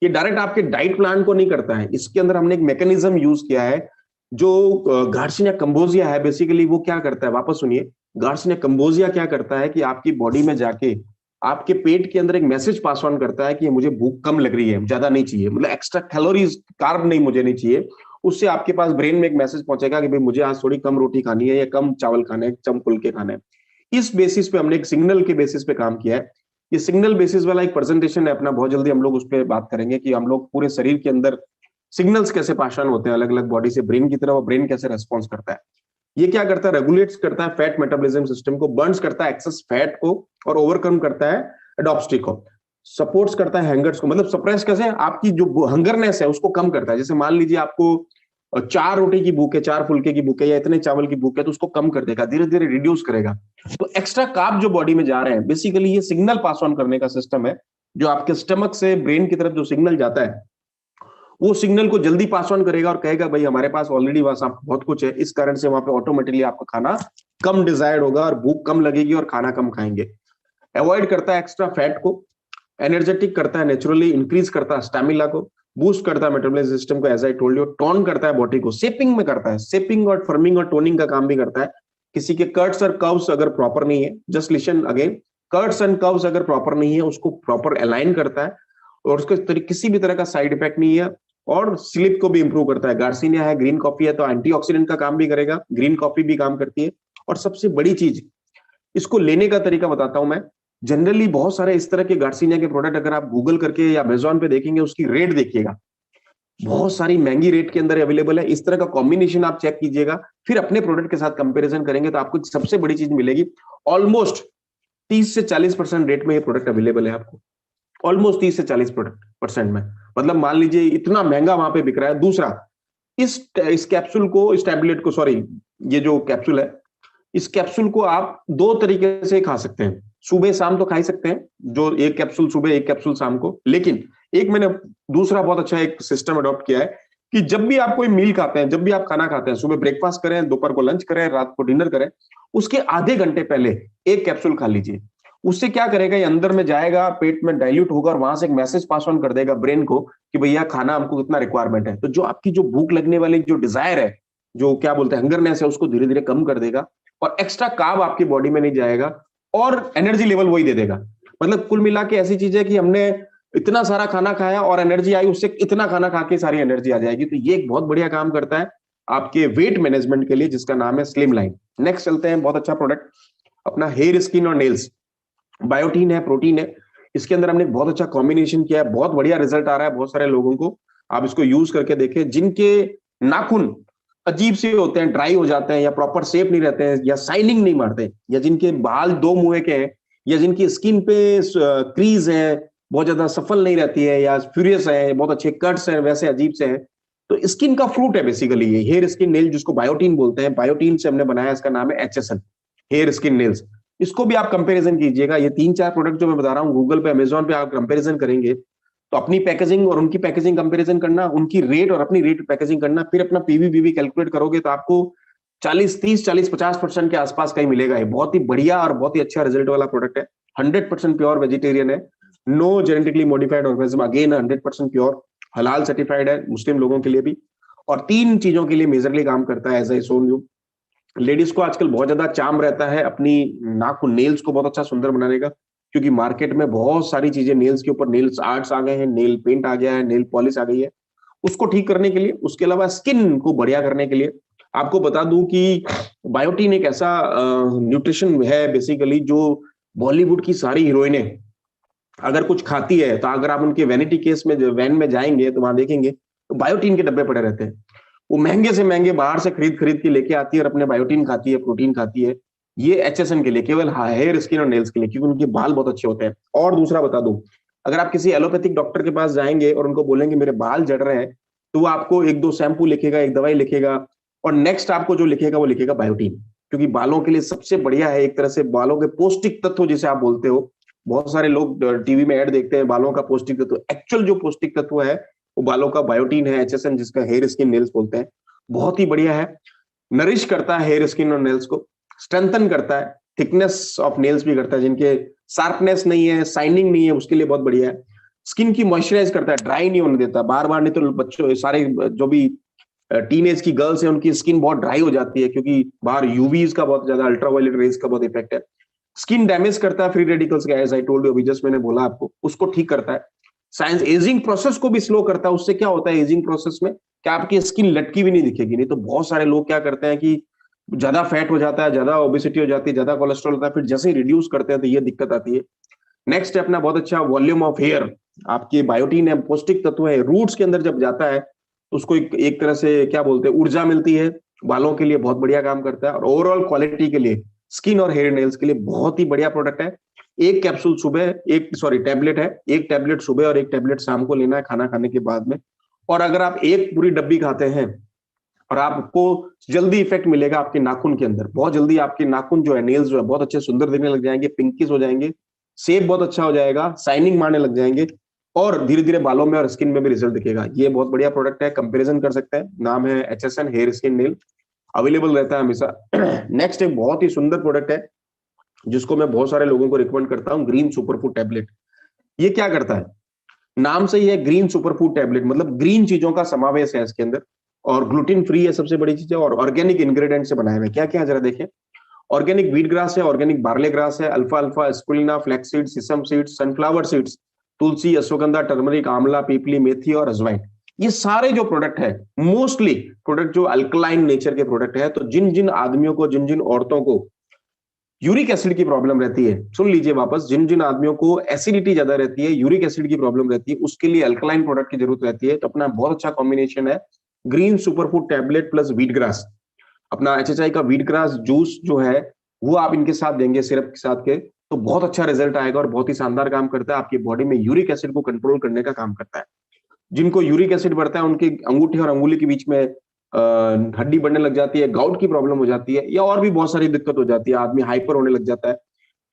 ये डायरेक्ट आपके डाइट प्लान को नहीं करता है। इसके अंदर हमने एक मैकेनिज्म यूज किया है, जो गार्सिनिया कंबोजिया है, बेसिकली वो क्या करता है, वापस सुनिए। गार्सिनिया कंबोजिया क्या करता है कि आपकी बॉडी में जाके आपके पेट के अंदर एक मैसेज पास ऑन करता है कि मुझे भूख कम लग रही है, ज्यादा नहीं चाहिए, मतलब एक्स्ट्रा कैलोरीज, कार्ब नहीं, मुझे नहीं चाहिए। उससे आपके पास ब्रेन में एक मैसेज पहुंचेगा कि भाई मुझे आज थोड़ी कम रोटी खानी है या कम चावल खाने हैं, कम फुलके खाने हैं। इस बेसिस पे हमने एक सिग्नल के बेसिस पे काम किया है। ये सिग्नल बेसिस वाला एक प्रेजेंटेशन है अपना, बहुत जल्दी हम लोग उस पर बात करेंगे कि हम लोग पूरे शरीर के अंदर सिग्नल्स कैसे पास ऑन होते हैं अलग अलग बॉडी से ब्रेन की तरफ, और ब्रेन कैसे रेस्पॉन्स करता है। ये क्या करता है, रेगुलेट्स करता है फैट मेटाबॉलिज्म सिस्टम को, बर्न्स करता है एक्सेस फैट को, और ओवरकम करता है एडॉप्सिटी को, सपोर्ट्स करता है हैंगर्स को, मतलब सप्रेस कैसे, आपकी जो हंगरनेस है उसको कम करता है। जैसे मान लीजिए आपको 4 रोटी की भूख है, 4 फुलके की भूख है, या इतने चावल की भूख है, तो उसको कम कर देगा, धीरे धीरे रिड्यूस करेगा। तो एक्स्ट्रा कार्ब जो बॉडी में जा रहे हैं, बेसिकली ये सिग्नल पास ऑन करने का सिस्टम है, जो आपके स्टमक से ब्रेन की तरफ जो सिग्नल जाता है, वो सिग्नल को जल्दी पास ऑन करेगा और कहेगा भाई हमारे पास ऑलरेडी वहां बहुत कुछ है, इस कारण से वहां पे ऑटोमेटिकली आपका खाना कम डिजायर्ड होगा और भूख कम लगेगी और खाना कम खाएंगे। अवॉइड करता है एक्स्ट्रा फैट को, एनर्जेटिक करता है नेचुरली, इंक्रीज करता है स्टैमिना को, बूस्ट करता है मेटाबॉलिज्म सिस्टम को, as I told you, tone करता है बॉडी को, शेपिंग में करता है, शेपिंग और फर्मिंग और टोनिंग का काम भी करता है। किसी के कट्स और कर्व्स अगर प्रॉपर नहीं है, just listen again, cuts and curves अगर प्रॉपर नहीं है, उसको प्रॉपर अलाइन करता है और उसके किसी भी तरह का साइड इफेक्ट नहीं है, और स्लीप को भी इंप्रूव करता है। गार्सिनिया है, ग्रीन कॉफी है, तो एंटीऑक्सीडेंट का काम भी करेगा, ग्रीन कॉफी भी काम करती है। और सबसे बड़ी चीज, इसको लेने का तरीका बताता हूं मैं। जनरली बहुत सारे इस तरह के गार्सिनिया के प्रोडक्ट अगर आप गूगल करके या अमेजोन पे देखेंगे, उसकी रेट देखिएगा, बहुत सारी महंगी रेट के अंदर अवेलेबल है। इस तरह का कॉम्बिनेशन आप चेक कीजिएगा, फिर अपने प्रोडक्ट के साथ कंपैरिजन करेंगे तो आपको सबसे बड़ी चीज मिलेगी, ऑलमोस्ट 30 से 40% रेट में ये प्रोडक्ट अवेलेबल है आपको, ऑलमोस्ट 30 से 40% में। मतलब मान लीजिए इतना महंगा वहां पे बिक रहा है। दूसरा, इस कैप्सूल को, इस टैबलेट को, सॉरी, ये जो कैप्सूल है, इस कैप्सूल को आप 2 तरीके से खा सकते हैं। सुबह शाम तो खा ही सकते हैं, जो एक कैप्सूल सुबह एक कैप्सूल शाम को। लेकिन एक मैंने दूसरा बहुत अच्छा एक सिस्टम अडॉप्ट किया है कि जब भी आप कोई मील खाते हैं, जब भी आप खाना खाते हैं, सुबह ब्रेकफास्ट करें, दोपहर को लंच करें, रात को डिनर करें, उसके आधे घंटे पहले एक कैप्सूल खा लीजिए। उससे क्या करेगा, ये अंदर में जाएगा, पेट में डाइल्यूट होगा और वहां से एक मैसेज पास ऑन कर देगा ब्रेन को कि भैया खाना हमको कितना रिक्वायरमेंट है। तो जो आपकी जो भूख लगने वाली जो डिजायर है, जो क्या बोलते हैं हंगरनेस है, उसको धीरे धीरे कम कर देगा और एक्स्ट्रा कार्ब आपकी बॉडी में नहीं जाएगा और एनर्जी लेवल वही दे देगा। मतलब कुल मिला के ऐसी चीज है कि हमने इतना सारा खाना खाया और एनर्जी आई, उससे इतना खाना खा के सारी एनर्जी आ जाएगी। तो ये एक बहुत बढ़िया काम करता है आपके वेट मैनेजमेंट के लिए, जिसका नाम है स्लिम लाइन। नेक्स्ट चलते हैं, बहुत अच्छा प्रोडक्ट अपना हेयर, स्किन और नेल्स। बायोटीन है, प्रोटीन है, इसके अंदर हमने बहुत अच्छा कॉम्बिनेशन किया है, बहुत बढ़िया रिजल्ट आ रहा है बहुत सारे लोगों को। आप इसको यूज करके देखें, जिनके नाखून अजीब से होते हैं, ड्राई हो जाते हैं, या प्रॉपर शेप नहीं रहते हैं, या शाइनिंग नहीं मारते, या जिनके बाल 2 मुंह के हैं, या जिनकी स्किन पे क्रीज है, बहुत ज्यादा सफल नहीं रहती है, या फ्यूरियस है, बहुत अच्छे कट्स हैं, वैसे अजीब से हैं, तो स्किन का फ्रूट है बेसिकली ये हेयर स्किन नेल, जिसको बायोटीन बोलते हैं। बायोटीन से हमने बनाया, इसका नाम है HSN, हेयर स्किन नेल्स। इसको भी आप कंपैरिजन कीजिएगा। ये 3-4 प्रोडक्ट जो मैं बता रहा हूँ, गूगल पे, अमेजोन पे आप कंपैरिजन करेंगे तो अपनी पैकेजिंग और उनकी पैकेजिंग कंपैरिजन करना, उनकी रेट और अपनी रेट पैकेजिंग करना, फिर अपना पीवी कैलकुलेट करोगे तो आपको 40-30-40-50% के आसपास कहीं मिलेगा। ये बहुत ही बढ़िया और बहुत ही अच्छा रिजल्ट वाला प्रोडक्ट है। 100% प्योर वेजिटेरियन है, no genetically modified organism, again 100% pure, हलाल सर्टिफाइड है मुस्लिम लोगों के लिए भी, और 3 चीजों के लिए मेजरली काम करता है। As I shown you, ladies को आजकल बहुत ज्यादा चार्म रहता है अपनी नाखून, नेल्स को बहुत अच्छा सुंदर बनाने का, क्योंकि मार्केट में बहुत सारी चीजें नेल्स के ऊपर, नेल्स आर्ट्स आ गए हैं, नेल पेंट आ गया है, नेल पॉलिश आ गई है, उसको ठीक करने के लिए, उसके अलावा स्किन को बढ़िया करने के लिए। आपको बता दूं कि बायोटीन एक ऐसा न्यूट्रिशन है बेसिकली, जो बॉलीवुड की सारी हीरोइनें अगर कुछ खाती है, तो अगर आप उनके वैनिटी केस में वैन में जाएंगे तो वहां देखेंगे तो बायोटीन के डब्बे पड़े रहते हैं। वो महंगे से महंगे बाहर से खरीद के लेके आती है और अपने बायोटीन खाती है, प्रोटीन खाती है। ये HSN के लिए, केवल हेयर, स्किन और नेल्स के लिए, क्योंकि उनके बाल बहुत अच्छे होते हैं। और दूसरा बता दूं, अगर आप किसी एलोपैथिक डॉक्टर के पास जाएंगे और उनको बोलेंगे मेरे बाल झड़ रहे हैं, तो वो आपको 1-2 शैम्पू लिखेगा, एक दवाई लिखेगा, और नेक्स्ट आपको जो लिखेगा वो लिखेगा बायोटीन, क्योंकि बालों के लिए सबसे बढ़िया है। एक तरह से बालों के पौष्टिक तत्व जिसे आप बोलते हो, बहुत सारे लोग टीवी में ऐड देखते हैं बालों का पौष्टिक तत्व, एक्चुअल जो पौष्टिक तत्व है वो बालों का बायोटीन है, HSN, जिसका हेयर, स्किन, नेल्स बोलते हैं। बहुत ही बढ़िया है, नरिश करता है हेयर, स्किन और नेल्स को, स्ट्रेंथन करता है, थिकनेस ऑफ नेल्स भी करता है, जिनके शार्पनेस नहीं है, शाइनिंग नहीं है, उसके लिए बहुत बढ़िया है। स्किन की मॉइस्चराइज करता है, ड्राई नहीं होने देता बार बार, नहीं तो बच्चों सारे जो भी टीनेज की गर्ल्स है उनकी स्किन बहुत ड्राई हो जाती है, क्योंकि बाहर यूवीज का बहुत ज्यादा, अल्ट्रावायलेट रेज का बहुत इफेक्ट है। स्किन डैमेज करता है फ्री रेडिकल्स का, एज आई टोल्ड यू, अभी जस्ट मैंने बोला आपको, उसको ठीक करता है। साइंस एजिंग प्रोसेस को भी स्लो करता है। उससे क्या होता है एजिंग प्रोसेस में, क्या आपकी स्किन लटकी भी नहीं दिखेगी। नहीं तो बहुत सारे लोग क्या करते हैं कि ज्यादा फैट हो जाता है, ज्यादा ओबेसिटी हो जाती है, ज्यादा कोलेस्ट्रॉल होता है, फिर जैसे ही रिड्यूस करते हैं तो ये दिक्कत आती है। नेक्स्ट है अपना बहुत अच्छा वॉल्यूम ऑफ हेयर। आपकी बायोटीन है, पौष्टिक तत्व है, रूट्स के अंदर जब जाता है तो उसको एक तरह से क्या बोलते हैं, ऊर्जा मिलती है, बालों के लिए बहुत बढ़िया काम करता है, और ओवरऑल क्वालिटी के लिए, स्किन और हेयर नेल्स के लिए बहुत ही बढ़िया प्रोडक्ट है। एक कैप्सूल सुबह, टैबलेट है, एक टैबलेट सुबह और एक टैबलेट शाम को लेना है खाना खाने के बाद में। और अगर आप एक पूरी डब्बी खाते हैं और आपको जल्दी इफेक्ट मिलेगा आपके नाखून के अंदर, बहुत जल्दी आपके नाखून जो है, नेल्स जो है, बहुत अच्छे सुंदर दिखने लग जाएंगे, पिंकिश हो जाएंगे, शेप बहुत अच्छा हो जाएगा, शाइनिंग मारने लग जाएंगे, और धीरे धीरे बालों में और स्किन में भी रिजल्ट दिखेगा। ये बहुत बढ़िया प्रोडक्ट है, कंपैरिजन कर सकते हैं। नाम है HSN hair, skin, nail. Available रहता है हमेशा। नेक्स्ट एक बहुत ही सुंदर प्रोडक्ट है जिसको मैं बहुत सारे लोगों को रिकमेंड करता हूँ, ग्रीन सुपरफूड टैबलेट। ये क्या करता है, नाम से ही है ग्रीन सुपरफूड टैबलेट, मतलब ग्रीन चीजों का समावेश है इसके अंदर, और ग्लूटेन फ्री है सबसे बड़ी चीज है, और ऑर्गेनिक इंग्रेडिएंट से बनाया हुआ है। क्या क्या है जरा देखें। ऑर्गेनिक व्हीट ग्रास है, ऑर्गेनिक बार्ले ग्रास है, अल्फा अल्फा, स्कुलिना, flax seed, sesame seeds, sunflower seeds, tulsi, ashwagandha, turmeric, amla, pippali, मेथी और अजवाइन। ये सारे जो प्रोडक्ट है, मोस्टली प्रोडक्ट जो अल्कलाइन नेचर के प्रोडक्ट है, तो जिन जिन आदमियों को, जिन जिन औरतों को यूरिक एसिड की प्रॉब्लम रहती है, सुन लीजिए वापस, जिन जिन आदमियों को एसिडिटी ज्यादा रहती है, यूरिक एसिड की प्रॉब्लम रहती है, उसके लिए अल्कलाइन प्रोडक्ट की जरूरत रहती है। तो अपना बहुत अच्छा कॉम्बिनेशन है green superfood tablet plus wheat grass. अपना एचएचआई का व्हीट ग्रास जूस जो है वो आप इनके साथ देंगे, सिरप के साथ के, तो बहुत अच्छा रिजल्ट आएगा और बहुत ही शानदार काम करता है। आपकी बॉडी में यूरिक एसिड को कंट्रोल करने का काम करता है। जिनको यूरिक एसिड बढ़ता है, उनके अंगूठे और अंगुली के बीच में हड्डी बढ़ने लग जाती है, गाउट की प्रॉब्लम हो जाती है, या और भी बहुत सारी दिक्कत हो जाती है, आदमी हाइपर होने लग जाता है,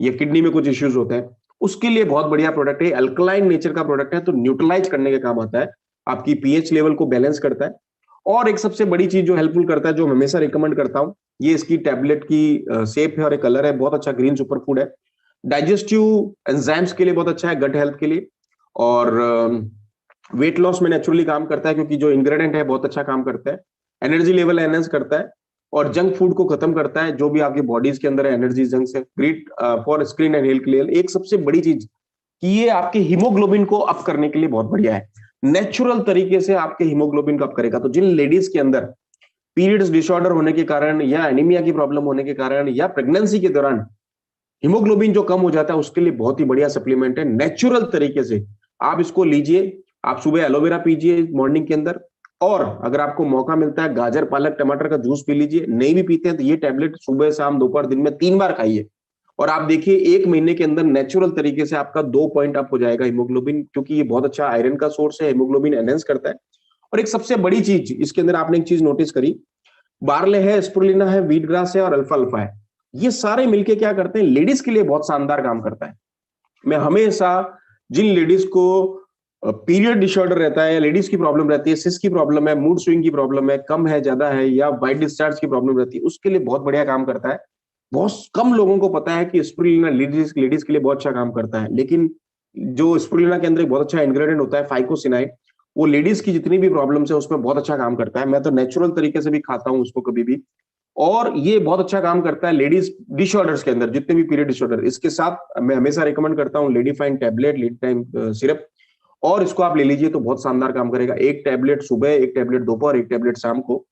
या किडनी में कुछ इश्यूज होते हैं, उसके लिए बहुत बढ़िया प्रोडक्ट है। अल्कलाइन नेचर का प्रोडक्ट है, तो न्यूट्रलाइज करने के काम आता है, आपकी पीएच लेवल को बैलेंस करता है। और एक सबसे बड़ी चीज जो हेल्पफुल करता है, जो मैं हमेशा रिकमेंड करता हूं, ये इसकी टैबलेट की शेप है और एक कलर है, बहुत अच्छा ग्रीन सुपरफूड है। डाइजेस्टिव एंजाइम्स के लिए बहुत अच्छा है, गट हेल्थ के लिए, और वेट लॉस में नेचुरली काम करता है, क्योंकि जो इंग्रेडिएंट है बहुत अच्छा काम करता है। एनर्जी लेवल एनहेंस करता है और जंक फूड को खत्म करता है, जो भी आपकी बॉडीज के अंदर है एनर्जी जंक से। Great for skin and health के लिए एक सबसे बड़ी चीज कि ये आपके हीमोग्लोबिन को अप करने के लिए बहुत बढ़िया है, नेचुरल तरीके से आपके हीमोग्लोबिन को अप करेगा। तो जिन लेडीज के अंदर पीरियड्स डिसऑर्डर होने के कारण, या एनीमिया की प्रॉब्लम होने के कारण, या प्रेगनेंसी के दौरान हीमोग्लोबिन जो कम हो जाता है, उसके लिए बहुत ही बढ़िया सप्लीमेंट है, नेचुरल तरीके से आप इसको लीजिए। आप सुबह एलोवेरा पीजिए मॉर्निंग के अंदर, और अगर आपको मौका मिलता है गाजर पालक टमाटर का जूस पी लीजिए। नहीं भी पीते हैं तो ये टैबलेट सुबह शाम दोपहर दिन में 3 बार खाइए, और आप देखिए 1 महीने के अंदर नेचुरल तरीके से आपका 2 पॉइंट अप हो जाएगा हीमोग्लोबिन, क्योंकि ये बहुत अच्छा आयरन का सोर्स है, हीमोग्लोबिन एनहेंस करता है। और एक सबसे बड़ी चीज इसके अंदर आपने एक चीज नोटिस करी, बार्ले है, स्पुरुलिना है, व्हीट ग्रास है और अल्फा अल्फा है, ये सारे मिलके क्या करते हैं, लेडीज के लिए बहुत शानदार काम करता है। मैं हमेशा जिन लेडीज को पीरियड डिसऑर्डर रहता है, लेडीज की प्रॉब्लम रहती है, सिस की प्रॉब्लम है, मूड स्विंग की प्रॉब्लम है, कम है ज्यादा है, या वाइट डिस्चार्ज की प्रॉब्लम रहती है, उसके लिए बहुत बढ़िया काम करता है। बहुत कम लोगों को पता है कि स्पुरुलिना लेडीज के लिए बहुत अच्छा काम करता है, लेकिन जो स्पुरुलिना के अंदर एक बहुत अच्छा इंग्रेडिएंट होता है फाइकोसिनाइड, वो लेडीज की जितनी भी प्रॉब्लम्स है उसमें बहुत अच्छा काम करता है। मैं तो नेचुरल तरीके से भी खाता हूँ उसको कभी भी, और ये बहुत अच्छा काम करता है लेडीज डिसऑर्डर्स के अंदर, जितने भी पीरियड डिसऑर्डर। इसके साथ मैं हमेशा रिकमेंड करता हूँ lady fine tablet, lady fine syrup, और इसको आप ले लीजिए तो बहुत शानदार काम करेगा। एक टैबलेट सुबह, एक टैबलेट दोपहर, एक टैबलेट शाम को,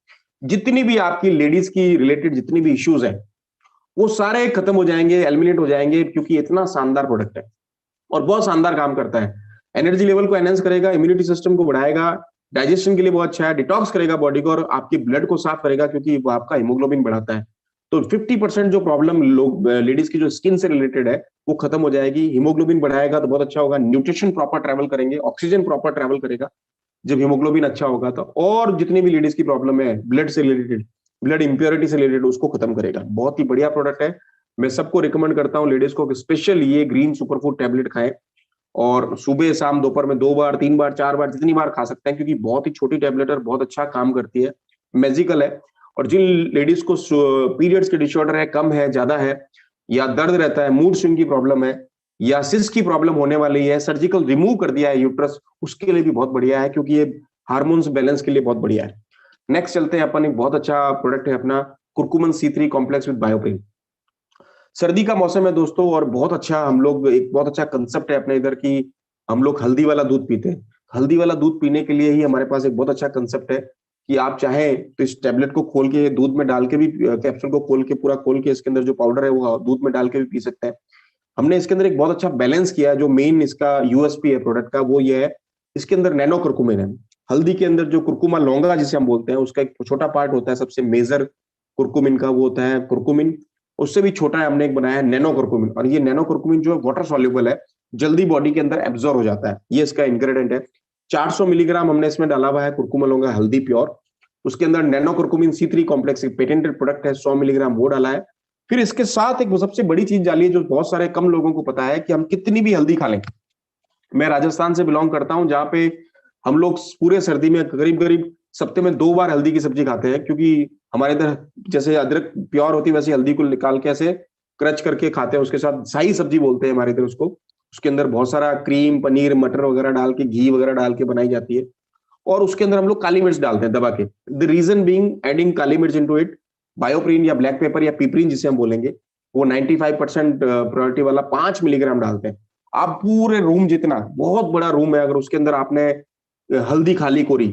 जितनी भी आपकी लेडीज की रिलेटेड जितनी भी इश्यूज है वो सारे खत्म हो जाएंगे, एलिमिनेट हो जाएंगे, क्योंकि इतना शानदार प्रोडक्ट है और बहुत शानदार काम करता है। एनर्जी लेवल को एनहेंस करेगा, इम्यूनिटी सिस्टम को बढ़ाएगा, डाइजेशन के लिए बहुत अच्छा है, डिटॉक्स करेगा बॉडी को, और आपकी ब्लड को साफ करेगा, क्योंकि वो आपका हीमोग्लोबिन बढ़ाता है। तो 50% जो प्रॉब्लम लोग लेडीज की जो स्किन से रिलेटेड है वो खत्म हो जाएगी। हीमोग्लोबिन बढ़ाएगा तो बहुत अच्छा होगा, न्यूट्रिशन प्रॉपर ट्रैवल करेंगे, ऑक्सीजन प्रॉपर ट्रैवल करेगा जब हीमोग्लोबिन अच्छा होगा तो, और जितनी भी लेडीज की प्रॉब्लम है ब्लड से रिलेटेड, ब्लड इंप्योरिटी से रिलेटेड, उसको खत्म करेगा। बहुत ही बढ़िया प्रोडक्ट है, मैं सबको रिकमेंड करता हूँ लेडीज को स्पेशल ये ग्रीन सुपरफूड टैबलेट खाएं, और सुबह शाम दोपहर में 2 बार 3 बार 4 बार जितनी बार खा सकते हैं, क्योंकि बहुत ही छोटी टैबलेट और बहुत अच्छा काम करती है, मैजिकल है। और जिन लेडीज को पीरियड्स के डिसऑर्डर है, कम है ज्यादा है, या दर्द रहता है, मूड स्विंग की प्रॉब्लम है, या सिस की प्रॉब्लम होने वाली है, सर्जिकल रिमूव कर दिया है यूट्रस, उसके लिए भी बहुत बढ़िया है, क्योंकि ये हार्मोन्स बैलेंस के लिए बहुत बढ़िया है। नेक्स्ट चलते हैं अपन, एक बहुत अच्छा प्रोडक्ट है अपना कुरकुमन C3 कॉम्प्लेक्स विद बायोप्रिन। सर्दी का मौसम है दोस्तों, और बहुत अच्छा हम लोग, एक बहुत अच्छा कंसेप्ट है अपने इधर की, हम लोग हल्दी वाला दूध पीते हैं। हल्दी वाला दूध पीने के लिए ही हमारे पास एक बहुत अच्छा कंसेप्ट है कि आप चाहें तो इस टैबलेट को खोल के दूध में डाल के भी, कैप्सूल को खोल के पूरा खोल के इसके अंदर जो पाउडर है वो दूध में डाल के भी पी सकते हैं। हमने इसके अंदर एक बहुत अच्छा बैलेंस किया है। जो मेन इसका यूएसपी है प्रोडक्ट का वो ये है, इसके अंदर नैनो कुरकुमिन है। हल्दी के अंदर जो कुरकुमा लौंगा जिसे हम बोलते हैं, उसका एक छोटा पार्ट होता है सबसे मेजर कुरकुमिन का, वो होता है कुरकुमिन। उससे भी छोटा है हमने एक बनाया है नैनो कुरकुमिन, और ये नैनो कुरकुमिन जो है वाटर सॉल्युबल है, जल्दी बॉडी के अंदर एब्जॉर्ब हो जाता है। ये इसका इंग्रेडिएंट है। 400 मिलीग्राम हमने इसमें डाला हुआ है कुरकुमा लौंगा हल्दी प्योर। उसके अंदर नैनो कुरकुमिन C3 कॉम्प्लेक्स एक पेटेंटेड प्रोडक्ट है, 100 मिलीग्राम वो डाला है। फिर इसके साथ एक सबसे बड़ी चीज डाली है जो बहुत सारे कम लोगों को पता है, कि हम कितनी भी हल्दी खा लें। मैं राजस्थान से बिलोंग करता हूं, जहां पे हम लोग पूरे सर्दी में करीब करीब सप्ते में 2 बार हल्दी की सब्जी खाते हैं, क्योंकि हमारे इधर जैसे अदरक प्योर होती है वैसे हल्दी को निकाल के ऐसे क्रच करके खाते हैं, उसके साथ शाही सब्जी बोलते हैं हमारे इधर उसको। उसके अंदर बहुत सारा क्रीम, पनीर, मटर वगैरह डाल के, घी वगैरह डाल के बनाई जाती है, और उसके अंदर हम लोग काली मिर्च डालते हैं दबा के। द रीजन बीइंग एडिंग काली मिर्च इनटू इट, बायोप्रीन या ब्लैक पेपर या पिपरीन जिसे हम बोलेंगे, वो 95% प्रोरिटी वाला 5 मिलीग्राम डालते हैं। आप पूरे रूम जितना, बहुत बड़ा रूम है, अगर उसके अंदर आपने हल्दी खाली कोरी,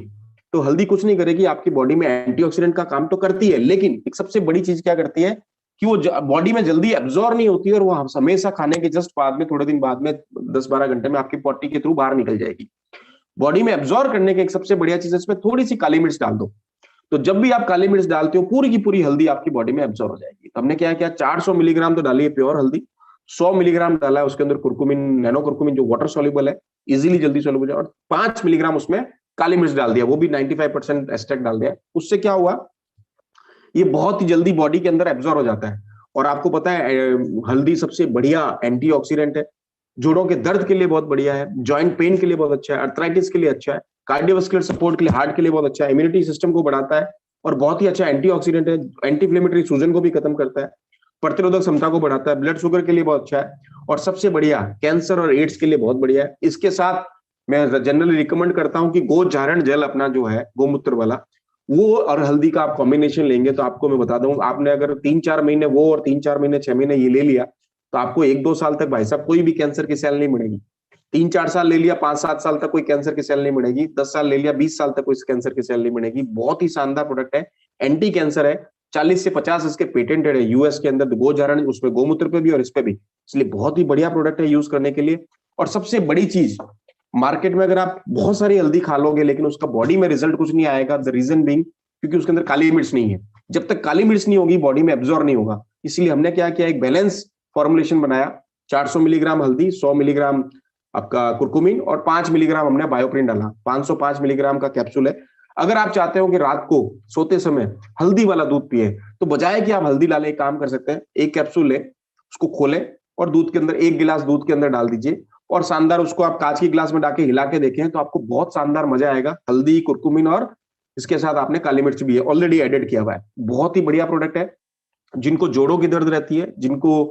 तो हल्दी कुछ नहीं करेगी, आपकी बॉडी में एंटीऑक्सीडेंट का काम तो करती है, लेकिन एक सबसे बड़ी चीज क्या करती है कि वो बॉडी में जल्दी एब्जॉर्ब नहीं होती है, और वो हमेशा खाने के जस्ट बाद में, थोड़े दिन बाद में, 10-12 घंटे में आपकी पॉटी के थ्रू बाहर निकल जाएगी। बॉडी में एब्जॉर्ब करने की एक सबसे बढ़िया चीज है, इसमें थोड़ी सी काली मिर्च डाल दो। तो जब भी आप काली मिर्च डालते हो, पूरी की पूरी हल्दी आपकी बॉडी में एब्जॉर्ब हो जाएगी। तो हमने क्या किया, 400 मिलीग्राम तो डाली है प्योर हल्दी, 100 मिलीग्राम डाला है उसके अंदर कुरकुमिन, नैनो कुरकुमिन, जो वाटर सॉल्युबल है, इजीली जल्दी सॉल्युबल है, और 5 मिलीग्राम उसमें काली मिर्च डाल दिया, वो भी 95% एस्ट्रेक्ट डाल दिया। उससे क्या हुआ, ये बहुत ही जल्दी बॉडी के अंदर एब्जॉर्ब हो जाता है। और आपको पता है हल्दी सबसे बढ़िया एंटीऑक्सीडेंट है, जोड़ों के दर्द के लिए बहुत बढ़िया है, जॉइंट पेन के लिए बहुत अच्छा है, अर्थराइटिस के लिए अच्छा है, कार्डियोवास्कुलर सपोर्ट के लिए, हार्ट के लिए बहुत अच्छा है, इम्यूनिटी सिस्टम को बढ़ाता है, और बहुत ही अच्छा एंटीऑक्सीडेंट है, एंटी इंफ्लेमेटरी सूजन को भी खत्म करता है, प्रतिरोधक क्षमता को बढ़ाता है, ब्लड शुगर के लिए बहुत अच्छा है, और सबसे बढ़िया कैंसर और एड्स के लिए बहुत बढ़िया है। इसके साथ मैं जनरली रिकमेंड करता हूं कि गोचारण जल अपना जो है गोमूत्र वाला, वो और हल्दी का आप कॉम्बिनेशन लेंगे, तो आपको मैं बता दूं, आपने अगर 3-4 महीने वो और 3-4 महीने 6 महीने ये ले लिया, तो आपको 1-2 साल तक भाई साहब कोई भी कैंसर की सेल नहीं मिलेगी। 3-4 साल ले लिया, 5-7 साल तक कोई कैंसर की सेल नहीं मिलेगी, 10 साल ले लिया, 20 साल तक कोई कैंसर की सेल नहीं मिलेगी। बहुत ही शानदार प्रोडक्ट है, एंटी कैंसर है, 40 से 50 इसके पेटेंटेड है यूएस के अंदर, गोचारण, उसमें गोमूत्र पे भी और इस पे भी, इसलिए बहुत ही बढ़िया प्रोडक्ट है यूज करने के लिए। और सबसे बड़ी चीज, मार्केट में अगर आप बहुत सारी हल्दी खा लोगे लेकिन उसका बॉडी में रिजल्ट कुछ नहीं आएगा, द रीजन बीइंग क्योंकि उसके अंदर काली मिर्च नहीं है। जब तक काली मिर्च नहीं होगी बॉडी में एब्जॉर्ब नहीं होगा। इसलिए हमने क्या किया, एक बैलेंस फॉर्मुलेशन बनाया, 400 मिलीग्राम हल्दी, 100 मिलीग्राम आपका कुरकुमिन, और 5 मिलीग्राम हमने बायोप्रिन डाला, 505 मिलीग्राम का कैप्सूल है। अगर आप चाहते हो कि रात को सोते समय हल्दी वाला दूध पिए, तो बजाय कि आप हल्दी डालें, एक काम कर सकते हैं, एक कैप्सूल ले, उसको खोलें और दूध के अंदर, 1 गिलास दूध के अंदर डाल दीजिए, और शानदार उसको आप कांच की गिलास में डाल के हिला के देखें, तो आपको बहुत शानदार मजा आएगा। हल्दी, कुरकुमिन, और इसके साथ आपने काली मिर्च भी ऑलरेडी एडेड किया हुआ है। बहुत ही बढ़िया प्रोडक्ट है। जिनको जोड़ों की दर्द रहती है, जिनको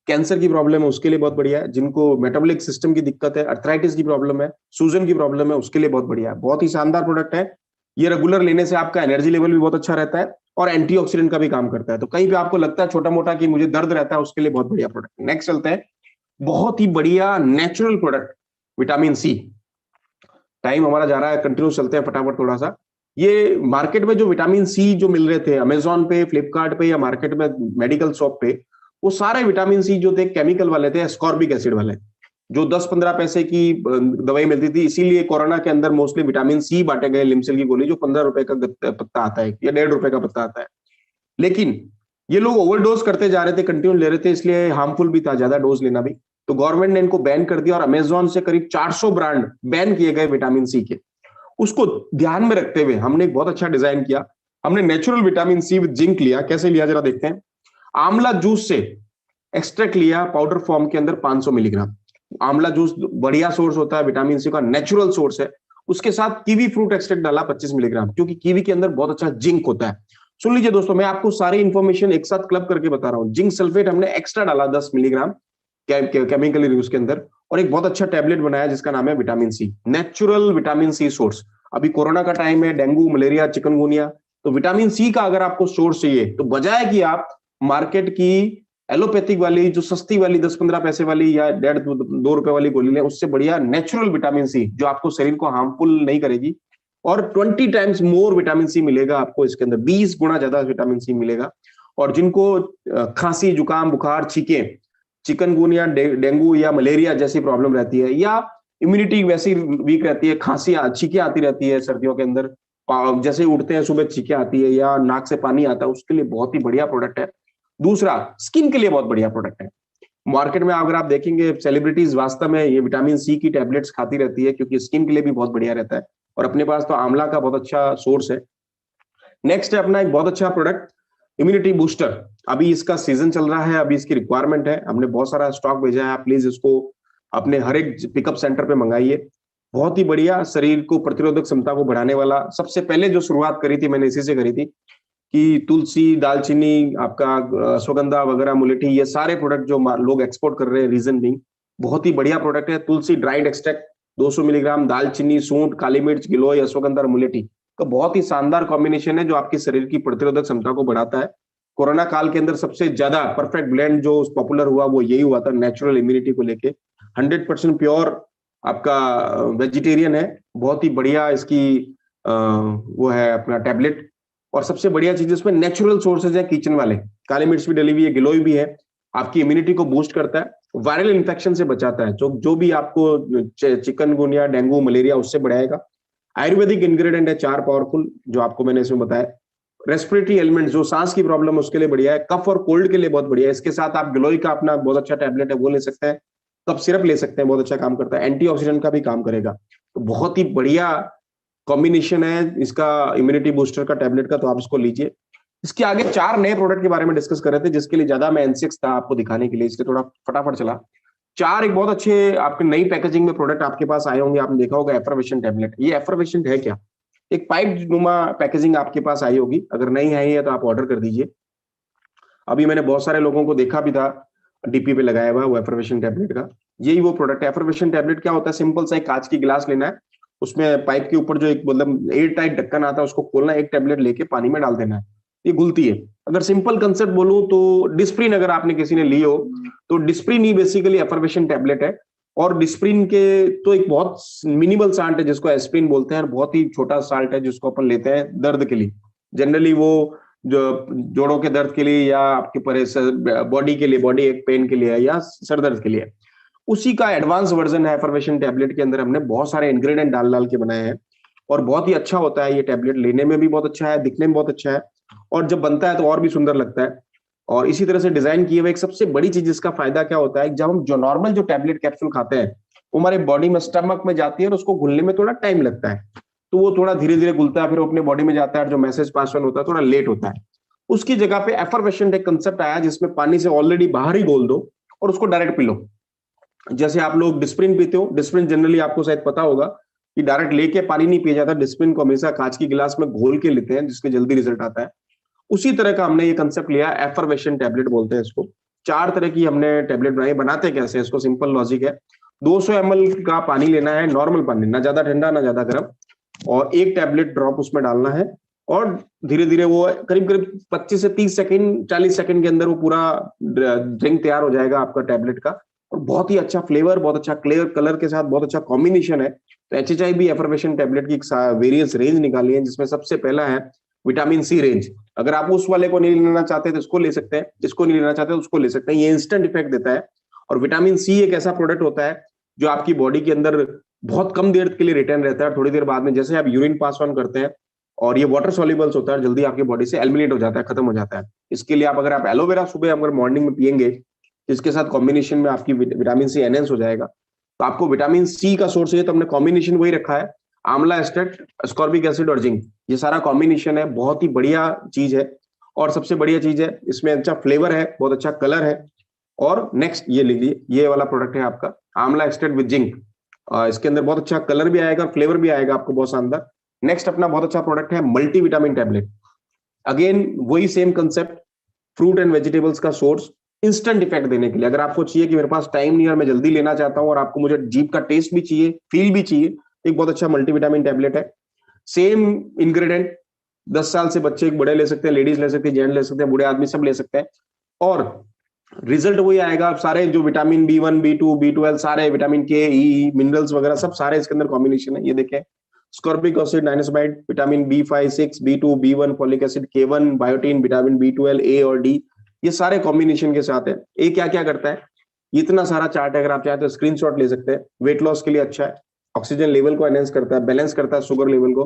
कैंसर की प्रॉब्लम है, उसके लिए बहुत बढ़िया है। जिनको मेटाबॉलिक सिस्टम की दिक्कत है, अर्थराइटिस की प्रॉब्लम है, सूजन की प्रॉब्लम है, उसके लिए बहुत बढ़िया है। बहुत ही शानदार प्रोडक्ट है। ये रेगुलर लेने से आपका एनर्जी लेवल भी बहुत अच्छा रहता है, और एंटीऑक्सीडेंट का भी काम करता है। तो कहीं पे आपको लगता है छोटा मोटा कि मुझे दर्द रहता है, उसके लिए बहुत बढ़िया प्रोडक्ट। नेक्स्ट चलते हैं, बहुत ही बढ़िया natural product, vitamin C. Time हमारा जा रहा है, कंटिन्यू चलते हैं फटाफट थोड़ा सा। ये मार्केट में जो विटामिन सी जो मिल रहे थे अमेजोन पे, फ्लिपकार्ट पे, या मार्केट में मेडिकल शॉप पे, वो सारे विटामिन सी जो थे केमिकल वाले थे, एस्कॉर्बिक एसिड वाले, जो 10-15 पैसे की दवाई मिलती थी। इसीलिए कोरोना के अंदर मोस्टली विटामिन सी बांटे गए, लिमसेल की गोली, जो 15 रुपए का पत्ता आता है या 1.5 रुपए का पत्ता आता है। लेकिन ये लोग ओवरडोज करते जा रहे थे, कंटिन्यू ले रहे थे, इसलिए हार्मफुल भी था ज्यादा डोज लेना भी। तो गवर्नमेंट ने इनको बैन कर दिया, और अमेजोन से करीब 400 ब्रांड बैन किए गए विटामिन सी के। उसको ध्यान में रखते हुए हमने एक बहुत अच्छा डिजाइन किया। हमने natural vitamin C with zinc लिया। कैसे लिया जरा देखते हैं। आंवला जूस से एक्सट्रैक्ट लिया पाउडर फॉर्म के अंदर 500 मिलीग्राम। आंवला जूस बढ़िया सोर्स होता है विटामिन सी का, नेचुरल सोर्स है। उसके साथ कीवी फ्रूट एक्सट्रैक्ट डाला 25 मिलीग्राम, क्योंकि कीवी के अंदर बहुत अच्छा जिंक होता है। सुन लीजिए दोस्तों, मैं आपको सारी इंफॉर्मेशन एक साथ क्लब करके बता रहा हूं। जिंक सल्फेट हमने एक्स्ट्रा डाला 10 मिलीग्राम केमिकली यूज के अंदर, और एक बहुत अच्छा टैबलेट बनाया जिसका नाम है vitamin C, natural vitamin C source. अभी कोरोना का टाइम है, डेंगू, मलेरिया, चिकनगुनिया, तो विटामिन सी का अगर आपको सोर्स चाहिए, तो बजाय कि आप मार्केट की एलोपैथिक वाली जो सस्ती वाली 10-15 पैसे वाली या 1.5-2 रुपए वाली गोली लें, उससे बढ़िया नेचुरल विटामिन सी जो आपको शरीर को हार्मफुल नहीं करेगी, और 20 टाइम्स मोर विटामिन सी मिलेगा आपको इसके अंदर, 20 गुना ज्यादा विटामिन सी मिलेगा। और जिनको खांसी, जुकाम, बुखार, छींके, चिकनगुनिया, डेंगू या मलेरिया जैसी प्रॉब्लम रहती है, या इम्यूनिटी वैसी वीक रहती है, खांसी, छींके आती रहती है सर्दियों के अंदर, जैसे उठते हैं सुबह छींके आती है, या नाक से पानी आता है, उसके लिए बहुत ही बढ़िया प्रोडक्ट है। दूसरा, स्किन के लिए बहुत बढ़िया प्रोडक्ट है। मार्केट में अगर आप देखेंगे, सेलिब्रिटीज वास्तव में ये विटामिन सी की टैबलेट्स खाती रहती है, क्योंकि स्किन के लिए भी बहुत बढ़िया रहता है। और अपने पास तो आंवला का बहुत अच्छा सोर्स है। नेक्स्ट है अपना एक बहुत अच्छा प्रोडक्ट, इम्यूनिटी बूस्टर। अभी इसका सीजन चल रहा है, अभी इसकी रिक्वायरमेंट है, हमने बहुत सारा स्टॉक भेजा है। आप प्लीज इसको अपने हर एक पिकअप सेंटर पे मंगाइए। बहुत ही बढ़िया, शरीर को प्रतिरोधक क्षमता को बढ़ाने वाला। सबसे पहले जो शुरुआत करी थी मैंने इसी से करी थी। कि तुलसी, दालचीनी, आपका अश्वगंधा वगैरह, मुलेठी, ये सारे प्रोडक्ट जो लोग एक्सपोर्ट कर रहे हैं, रीजन बीइंग बहुत ही बढ़िया प्रोडक्ट है। तुलसी ड्राइड एक्सट्रैक्ट 200 मिलीग्राम, दालचीनी, सूंठ, काली मिर्च, गिलोय, अश्वगंधा और मुलेठी का बहुत ही शानदार कॉम्बिनेशन है जो आपके शरीर की प्रतिरोधक क्षमता को बढ़ाता है। कोरोना काल के अंदर सबसे ज्यादा परफेक्ट ब्लेंड जो पॉपुलर हुआ वो यही हुआ था, नेचुरल इम्यूनिटी को लेके। 100% प्योर आपका वेजिटेरियन है, बहुत ही बढ़िया इसकी वो है अपना टैबलेट। और सबसे बढ़िया चीज इसमें नेचुरल सोर्सेज है किचन वाले, काली मिर्च भी डली हुई है, गिलोय भी है, आपकी इम्यूनिटी को बूस्ट करता है, वायरल इन्फेक्शन से बचाता है, जो भी आपको चिकनगुनिया, डेंगू, मलेरिया उससे बढ़ाएगा। आयुर्वेदिक इंग्रेडिएंट है 4 पावरफुल जो आपको मैंने इसमें बताया। रेस्पिरेटरी एलिमेंट, जो सांस की प्रॉब्लम उसके लिए बढ़िया है, कफ और कोल्ड के लिए बहुत बढ़िया है। इसके साथ आप गिलोय का अपना बहुत अच्छा टैबलेट है वो ले सकते हैं, कफ सिरप ले सकते हैं, बहुत अच्छा काम करता है, एंटीऑक्सीडेंट का भी काम करेगा। तो बहुत ही बढ़िया कॉम्बिनेशन है इसका इम्यूनिटी बूस्टर का टैबलेट का, तो आप इसको लीजिए। इसके आगे 4 नए प्रोडक्ट के बारे में डिस्कस कर रहे थे, जिसके लिए ज्यादा मैं एनसीएक्स था आपको दिखाने के लिए, इसलिए थोड़ा फटाफट चला। 4 एक बहुत अच्छे आपके नई पैकेजिंग में प्रोडक्ट आपके पास आए होंगे, आपने देखा होगा एफर्वेशन टैबलेट। ये एफर्वेशन है क्या? एक पाइप नुमा पैकेजिंग आपके पास आई होगी, अगर नहीं आई है तो आप ऑर्डर कर दीजिए। अभी मैंने बहुत सारे लोगों को देखा भी था डीपी पे लगाया हुआ वो एफर्वेशन टैबलेट का। यही वो प्रोडक्ट है। एफर्वेशन टैबलेट क्या होता है? सिंपल सा एक कांच की गिलास लेना है, उसमें पाइप के ऊपर जो एक मतलब एयर टाइट ढक्कन आता है उसको खोलना है, एक टैबलेट लेके पानी में डाल देना है, ये घुलती है। अगर सिंपल कंसेप्ट बोलूं तो डिस्प्रिन अगर आपने किसी ने ली हो तो डिस्प्रिन ही बेसिकली एफर्वेशन टैबलेट है। और डिस्प्रिन के तो एक बहुत मिनिमल साल्ट है जिसको एस्प्रिन बोलते हैं, और बहुत ही छोटा साल्ट है जिसको अपन लेते हैं दर्द के लिए। जनरली वो जो जोड़ों के दर्द के लिए या आपके बॉडी के लिए, बॉडी एक पेन के लिए है या सर दर्द के लिए, उसी का एडवांस वर्जन है एफर्वेशन टैबलेट के अंदर। हमने बहुत सारे इंग्रेडिएंट डाल डाल के बनाए हैं और बहुत ही अच्छा होता है ये टैबलेट, लेने में भी बहुत अच्छा है, दिखने में बहुत अच्छा है, और जब बनता है तो और भी सुंदर लगता है। और इसी तरह से डिजाइन किए हुए एक सबसे बड़ी चीज इसका फायदा क्या होता है, जब हम जो नॉर्मल जो टैबलेट कैप्सूल खाते हैं वो हमारे बॉडी में स्टमक में जाती है और उसको घुलने में थोड़ा टाइम लगता है, तो वो थोड़ा धीरे धीरे घुलता है, फिर वो अपने बॉडी में जाता है, जो मैसेज पास ऑन होता है थोड़ा लेट होता है। उसकी जगह पे एफर्वेसेंट एक कंसेप्ट आया जिसमें पानी से ऑलरेडी बाहर ही घोल दो और उसको डायरेक्ट पी लो। जैसे आप लोग डिस्प्रिन पीते हो, डिस्प्रिन जनरली आपको शायद पता होगा कि डायरेक्ट लेके पानी नहीं पिया जाता, डिस्प्रिन को हमेशा कांच की गिलास में घोल के लेते हैं जिसके जल्दी रिजल्ट आता है। उसी तरह का हमने ये कंसेप्ट लिया, एफर्वेशन टैबलेट बोलते हैं इसको। 4 तरह की हमने टैबलेट बनाई। बनाते कैसे? इसको सिंपल लॉजिक है, 200 ml का पानी लेना है, नॉर्मल पानी, ना ज्यादा ठंडा ना ज्यादा गर्म, और एक टैबलेट ड्रॉप उसमें डालना है, और धीरे धीरे वो करीब करीब 25 से 30 सेकंड 40 सेकंड के अंदर वो पूरा ड्रिंक तैयार हो जाएगा आपका टैबलेट का। और बहुत ही अच्छा फ्लेवर, बहुत अच्छा क्लियर कलर के साथ बहुत अच्छा कॉम्बिनेशन है। तो एचएचआई भी एफर्वेशन टैबलेट की वेरियस रेंज निकाली है, जिसमें सबसे पहला है विटामिन सी रेंज। अगर आप उस वाले को नहीं लेना चाहते तो इसको ले सकते हैं, इसको नहीं लेना चाहते तो उसको ले सकते हैं, ये इंस्टेंट इफेक्ट देता है। और विटामिन सी एक ऐसा प्रोडक्ट होता है जो आपकी बॉडी के अंदर बहुत कम देर के लिए रिटर्न रहता है, थोड़ी देर बाद में जैसे आप यूरिन पास ऑन करते हैं, और ये वाटर सॉल्युबल्स होता है, जल्दी आपकी बॉडी से एलिमिनेट हो जाता है, खत्म हो जाता है। इसके लिए आप अगर आप एलोवेरा सुबह अगर मॉर्निंग में पियेंगे, इसके साथ कॉम्बिनेशन में आपकी विटामिन सी एनहेंस हो जाएगा। तो आपको विटामिन सी का सोर्स है, तो हमने कॉम्बिनेशन वही रखा है, आंवला एक्सट्रैक्ट, अस्कॉर्बिक एसिड और जिंक, ये सारा कॉम्बिनेशन है, बहुत ही बढ़िया चीज है। और सबसे बढ़िया चीज है इसमें अच्छा फ्लेवर है, बहुत अच्छा कलर है। और नेक्स्ट ये लीजिए, ये वाला प्रोडक्ट है आपका आंवला एक्सट्रैक्ट विद जिंक। इसके अंदर बहुत अच्छा कलर भी आएगा, फ्लेवर भी आएगा आपको बहुत शानदार। नेक्स्ट अपना बहुत अच्छा प्रोडक्ट है मल्टी विटामिन टैबलेट। अगेन वही same concept, fruit and vegetables का सोर्स, इंस्टेंट इफेक्ट देने के लिए। अगर आपको चाहिए कि मेरे पास टाइम नहीं है और मैं जल्दी लेना चाहता हूं और आपको मुझे जीभ का टेस्ट भी चाहिए, फील भी चाहिए, एक बहुत अच्छा मल्टीविटामिन टैबलेट है। सेम इंग्रेडिएंट, 10 साल से बच्चे बड़े ले सकते हैं, लेडीज ले सकते हैं, जेंट्स ले सकते हैं, बूढ़े आदमी सब ले सकते हैं, और रिजल्ट वही आएगा। सारे जो विटामिन B1, B2, B12, सारे विटामिन के, ई, मिनरल्स वगैरह सब सारे इसके अंदर कॉम्बिनेशन है। ये देखें, ascorbic acid, niacinamide, vitamin B5, 6, B2, B1, folic acid, K1, biotin, vitamin B12, A और D, ये सारे कॉम्बिनेशन के साथ है। ये क्या क्या करता है, इतना सारा चार्ट अगर आप चाहें तो स्क्रीनशॉट ले सकते हैं। वेट लॉस के लिए अच्छा है, ऑक्सीजन लेवल को एनहेंस करता है, बैलेंस करता है शुगर लेवल को,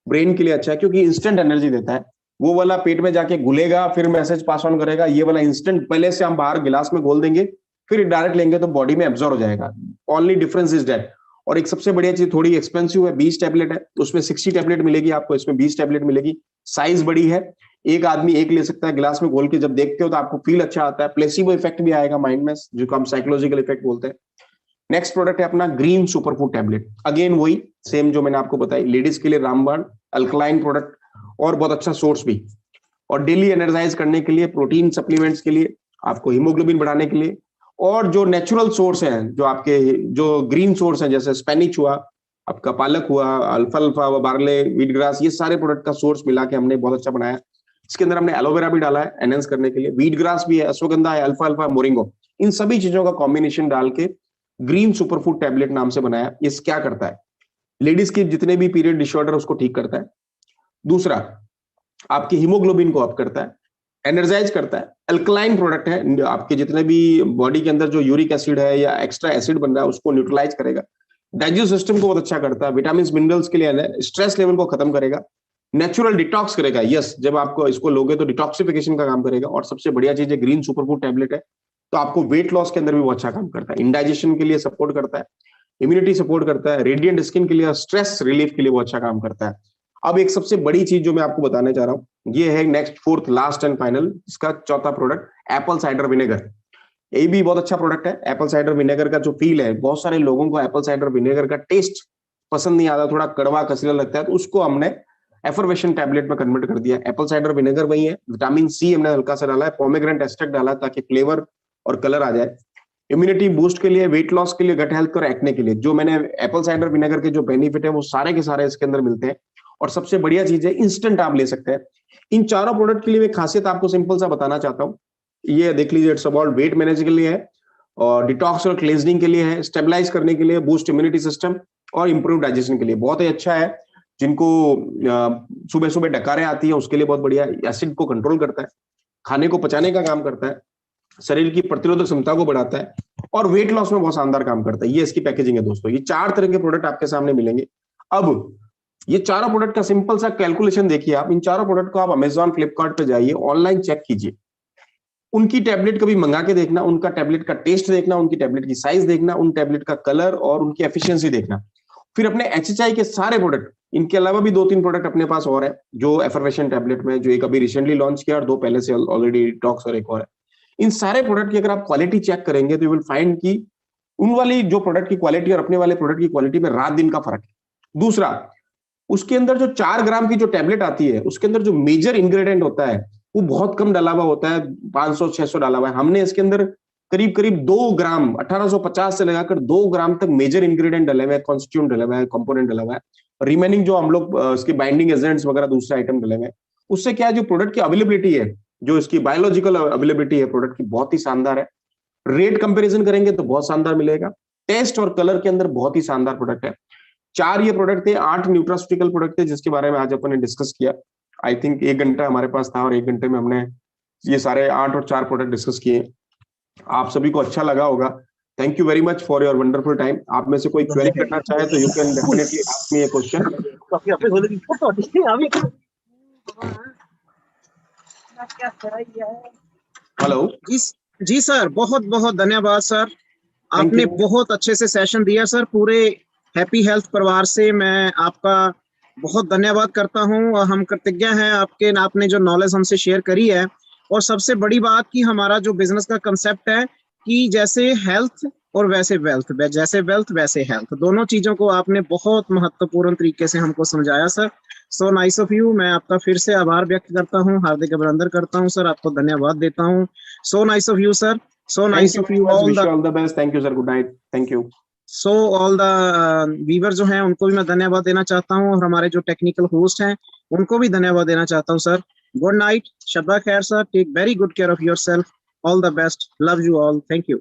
ब्रेन के लिए अच्छा है क्योंकि इंस्टेंट एनर्जी देता है। वो वाला पेट में जाके घुलेगा फिर मैसेज पास ऑन करेगा, ये वाला इंस्टेंट पहले से हम बाहर गिलास में घोल देंगे, फिर डायरेक्ट लेंगे तो बॉडी में एब्जॉर्ब हो जाएगा। Only difference is that. और एक सबसे बढ़िया चीज, थोड़ी एक्सपेंसिव है, 20 टैबलेट है, उसमें 60 टैबलेट मिलेगी आपको, इसमें 20 टैबलेट मिलेगी। साइज बड़ी है, एक आदमी एक ले सकता है, गिलास में घोल के जब देखते हो तो आपको फील अच्छा आता है, प्लेसिबो इफेक्ट भी आएगा माइंड में, जो हम साइकोलॉजिकल इफेक्ट बोलते हैं। नेक्स्ट प्रोडक्ट है अपना ग्रीन सुपरफूड टैबलेट। अगेन वही सेम जो मैंने आपको बताई, लेडीज के लिए रामबाण, अल्कलाइन प्रोडक्ट और बहुत अच्छा सोर्स भी। और डेली एनर्जाइज करने के लिए, प्रोटीन सप्लीमेंट्स के लिए, आपको हीमोग्लोबिन बढ़ाने के लिए, और जो नेचुरल सोर्स हैं, जो आपके जो ग्रीन सोर्स हैं, जैसे स्पेनिच हुआ, आपका पालक हुआ, अल्फाल्फा, बार्ले, व्हीट ग्रास, ये सारे प्रोडक्ट का सोर्स मिला के हमने बहुत अच्छा बनाया। इसके अंदर हमने एलोवेरा भी डाला है एनहेंस करने के लिए, व्हीट ग्रास भी है, अश्वगंधा है, अल्फाल्फा, मोरिंगो, इन सभी चीजों का कॉम्बिनेशन डाल के ग्रीन सुपरफूड टैबलेट नाम से बनाया। ये क्या करता है? लेडीज के जितने भी पीरियड डिसऑर्डर उसको ठीक करता है। दूसरा, आपकी हीमोग्लोबिन को अप करता है, एनर्जाइज करता है, अल्कलाइन प्रोडक्ट है, आपके जितने भी बॉडी के अंदर जो यूरिक एसिड है या एक्स्ट्रा एसिड बन रहा है उसको न्यूट्रलाइज करेगा, डाइजेस्ट सिस्टम को बहुत अच्छा करता है, विटामिन मिनरल्स के लिए है, स्ट्रेस लेवल को खत्म करेगा, नेचुरल डिटॉक्स करेगा। यस, जब आपको इसको लोगे तो डिटॉक्सिफिकेशन का काम करेगा। और सबसे बढ़िया चीज है, ग्रीन सुपरफूड टैबलेट है, तो आपको वेट लॉस के अंदर भी बहुत अच्छा काम करता है, इंडाइजेशन के लिए सपोर्ट करता है, इम्यूनिटी सपोर्ट करता है, रेडिएंट स्किन के लिए, स्ट्रेस रिलीफ के लिए बहुत अच्छा काम करता है। अब एक सबसे बड़ी चीज जो मैं आपको बताने चाह रहा हूं, ये है next, fourth, last and final, इसका चौथा प्रोडक्ट, एप्पल साइडर विनेगर। ये भी बहुत अच्छा प्रोडक्ट है। एप्पल साइडर विनेगर का जो फील है, बहुत सारे लोगों को एप्पल साइडर विनेगर का टेस्ट पसंद नहीं आता, थोड़ा कड़वा कसला लगता है, तो उसको हमने एफर्वेशन टैबलेट में कन्वर्ट कर दिया। एप्पल साइडर विनेगर वही है, विटामिन सी हमने हल्का सा डाला है, पोमेग्रेनेट एक्सट्रैक्ट डाला है ताकि फ्लेवर और कलर आ जाए, इम्यूनिटी बूस्ट के लिए, वेट लॉस के लिए, गट हेल्थ और एक्ने के लिए। जो मैंने एप्पल साइडर विनेगर के जो बेनिफिट है वो सारे के सारे इसके अंदर मिलते हैं। और सबसे बढ़िया चीज है, इंस्टेंट आप ले सकते हैं। इन चारों प्रोडक्ट के लिए मैं खासियत आपको सिंपल सा बताना चाहता हूँ। ये देख लीजिए, इट्स अबाउट वेट मैनेज के लिए है, और डिटॉक्स और क्लींजिंग के लिए है, स्टेबलाइज करने के लिए, बूस्ट इम्यूनिटी सिस्टम और इंप्रूव डाइजेशन के लिए बहुत ही अच्छा है। जिनको सुबह सुबह डकारें आती है उसके लिए बहुत बढ़िया, एसिड को कंट्रोल करता है, खाने को पचाने का काम करता है, शरीर की प्रतिरोधक क्षमता को बढ़ाता है, और वेट लॉस में बहुत शानदार काम करता है। ये इसकी पैकेजिंग है दोस्तों। ये 4 तरह के प्रोडक्ट आपके सामने मिलेंगे। अब ये चारों प्रोडक्ट का सिंपल सा कैलकुलेशन देखिए आप। इन चारों प्रोडक्ट को आप अमेजॉन, फ्लिपकार्ट पे जाइए, ऑनलाइन चेक कीजिए, उनकी टैबलेट कभी मंगा के देखना, उनका टैबलेट का टेस्ट देखना, उनकी टैबलेट की साइज देखना, उन टैबलेट का कलर और उनकी एफिशिएंसी देखना। फिर अपने एचएचआई के सारे प्रोडक्ट, इनके अलावा भी 2-3 प्रोडक्ट अपने पास और है, जो एफर्वेशन टैबलेट में, जो एक अभी रिसेंटली लॉन्च किया और 2 पहले से ऑलरेडी डिटॉक्स और एक और है। इन सारे प्रोडक्ट की अगर आप क्वालिटी चेक करेंगे तो यू विल फाइंड कि उन वाली जो प्रोडक्ट की क्वालिटी और अपने वाले प्रोडक्ट की क्वालिटी में रात दिन का फर्क है। दूसरा, उसके अंदर जो 4 ग्राम की जो टैबलेट आती है, उसके अंदर जो मेजर इंग्रेडिएंट होता है वो बहुत कम डाला हुआ होता है, 500-600 डाला हुआ है। हमने इसके अंदर करीब करीब 2 ग्राम, 1850 से लगाकर 2 ग्राम तक मेजर इंग्रेडिएंट डले हुए हैं, कॉन्स्टिट्यूएंट डले हुए हैं, कंपोनेंट डला हुआ है। रिमेनिंग जो हम लोग इसके बाइंडिंग एजेंट्स वगैरह दूसरे आइटम डले हुए हैं। उससे क्या है, जो प्रोडक्ट की अवेलेबिलिटी है, जो इसकी बायोलॉजिकल अवेलेबिलिटी है प्रोडक्ट की, बहुत ही शानदार है। रेट कंपैरिजन करेंगे तो बहुत शानदार मिलेगा। टेस्ट और कलर के अंदर बहुत ही शानदार प्रोडक्ट है। 4 ये प्रोडक्ट थे, 8 न्यूट्रास्यूटिकल प्रोडक्ट थे जिसके बारे में आज अपन ने डिस्कस किया। आई थिंक 1 घंटा हमारे पास था और 1 घंटे में हमने ये सारे 8 और 4 प्रोडक्ट डिस्कस किए। आप सभी को अच्छा लगा होगा। Thank you very much for your wonderful time. आप में से कोई क्वेरी करना चाहे तो you can definitely ask me a question. Hello जी सर, बहुत बहुत धन्यवाद सर। आपने बहुत अच्छे से सेशन दिया सर। पूरे हैप्पी हेल्थ परिवार से मैं आपका बहुत धन्यवाद करता हूं, और हम कृतज्ञ हैं आपने जो नॉलेज हमसे शेयर करी है। और सबसे बड़ी बात कि हमारा जो बिजनेस का कंसेप्ट है कि जैसे हेल्थ और वैसे वेल्थ, जैसे वेल्थ वैसे हेल्थ, दोनों चीजों को आपने बहुत महत्वपूर्ण तरीके से हमको समझाया sir. So nice of you. मैं आपका फिर से आभार व्यक्त करता हूँ, हार्दिक अभिनंदन करता हूँ सर, आपको धन्यवाद देता हूँ। So nice of you sir. So nice of you. All the best. Thank you sir. Good night. Thank you. So all the viewer जो हैं उनको भी मैं धन्यवाद देना चाहता हूँ, और हमारे जो टेक्निकल होस्ट हैं उनको भी धन्यवाद देना चाहता हूँ सर। गुड नाइट, शब्बा खैर sir, take very good care of yourself, all the best, love you all, thank you.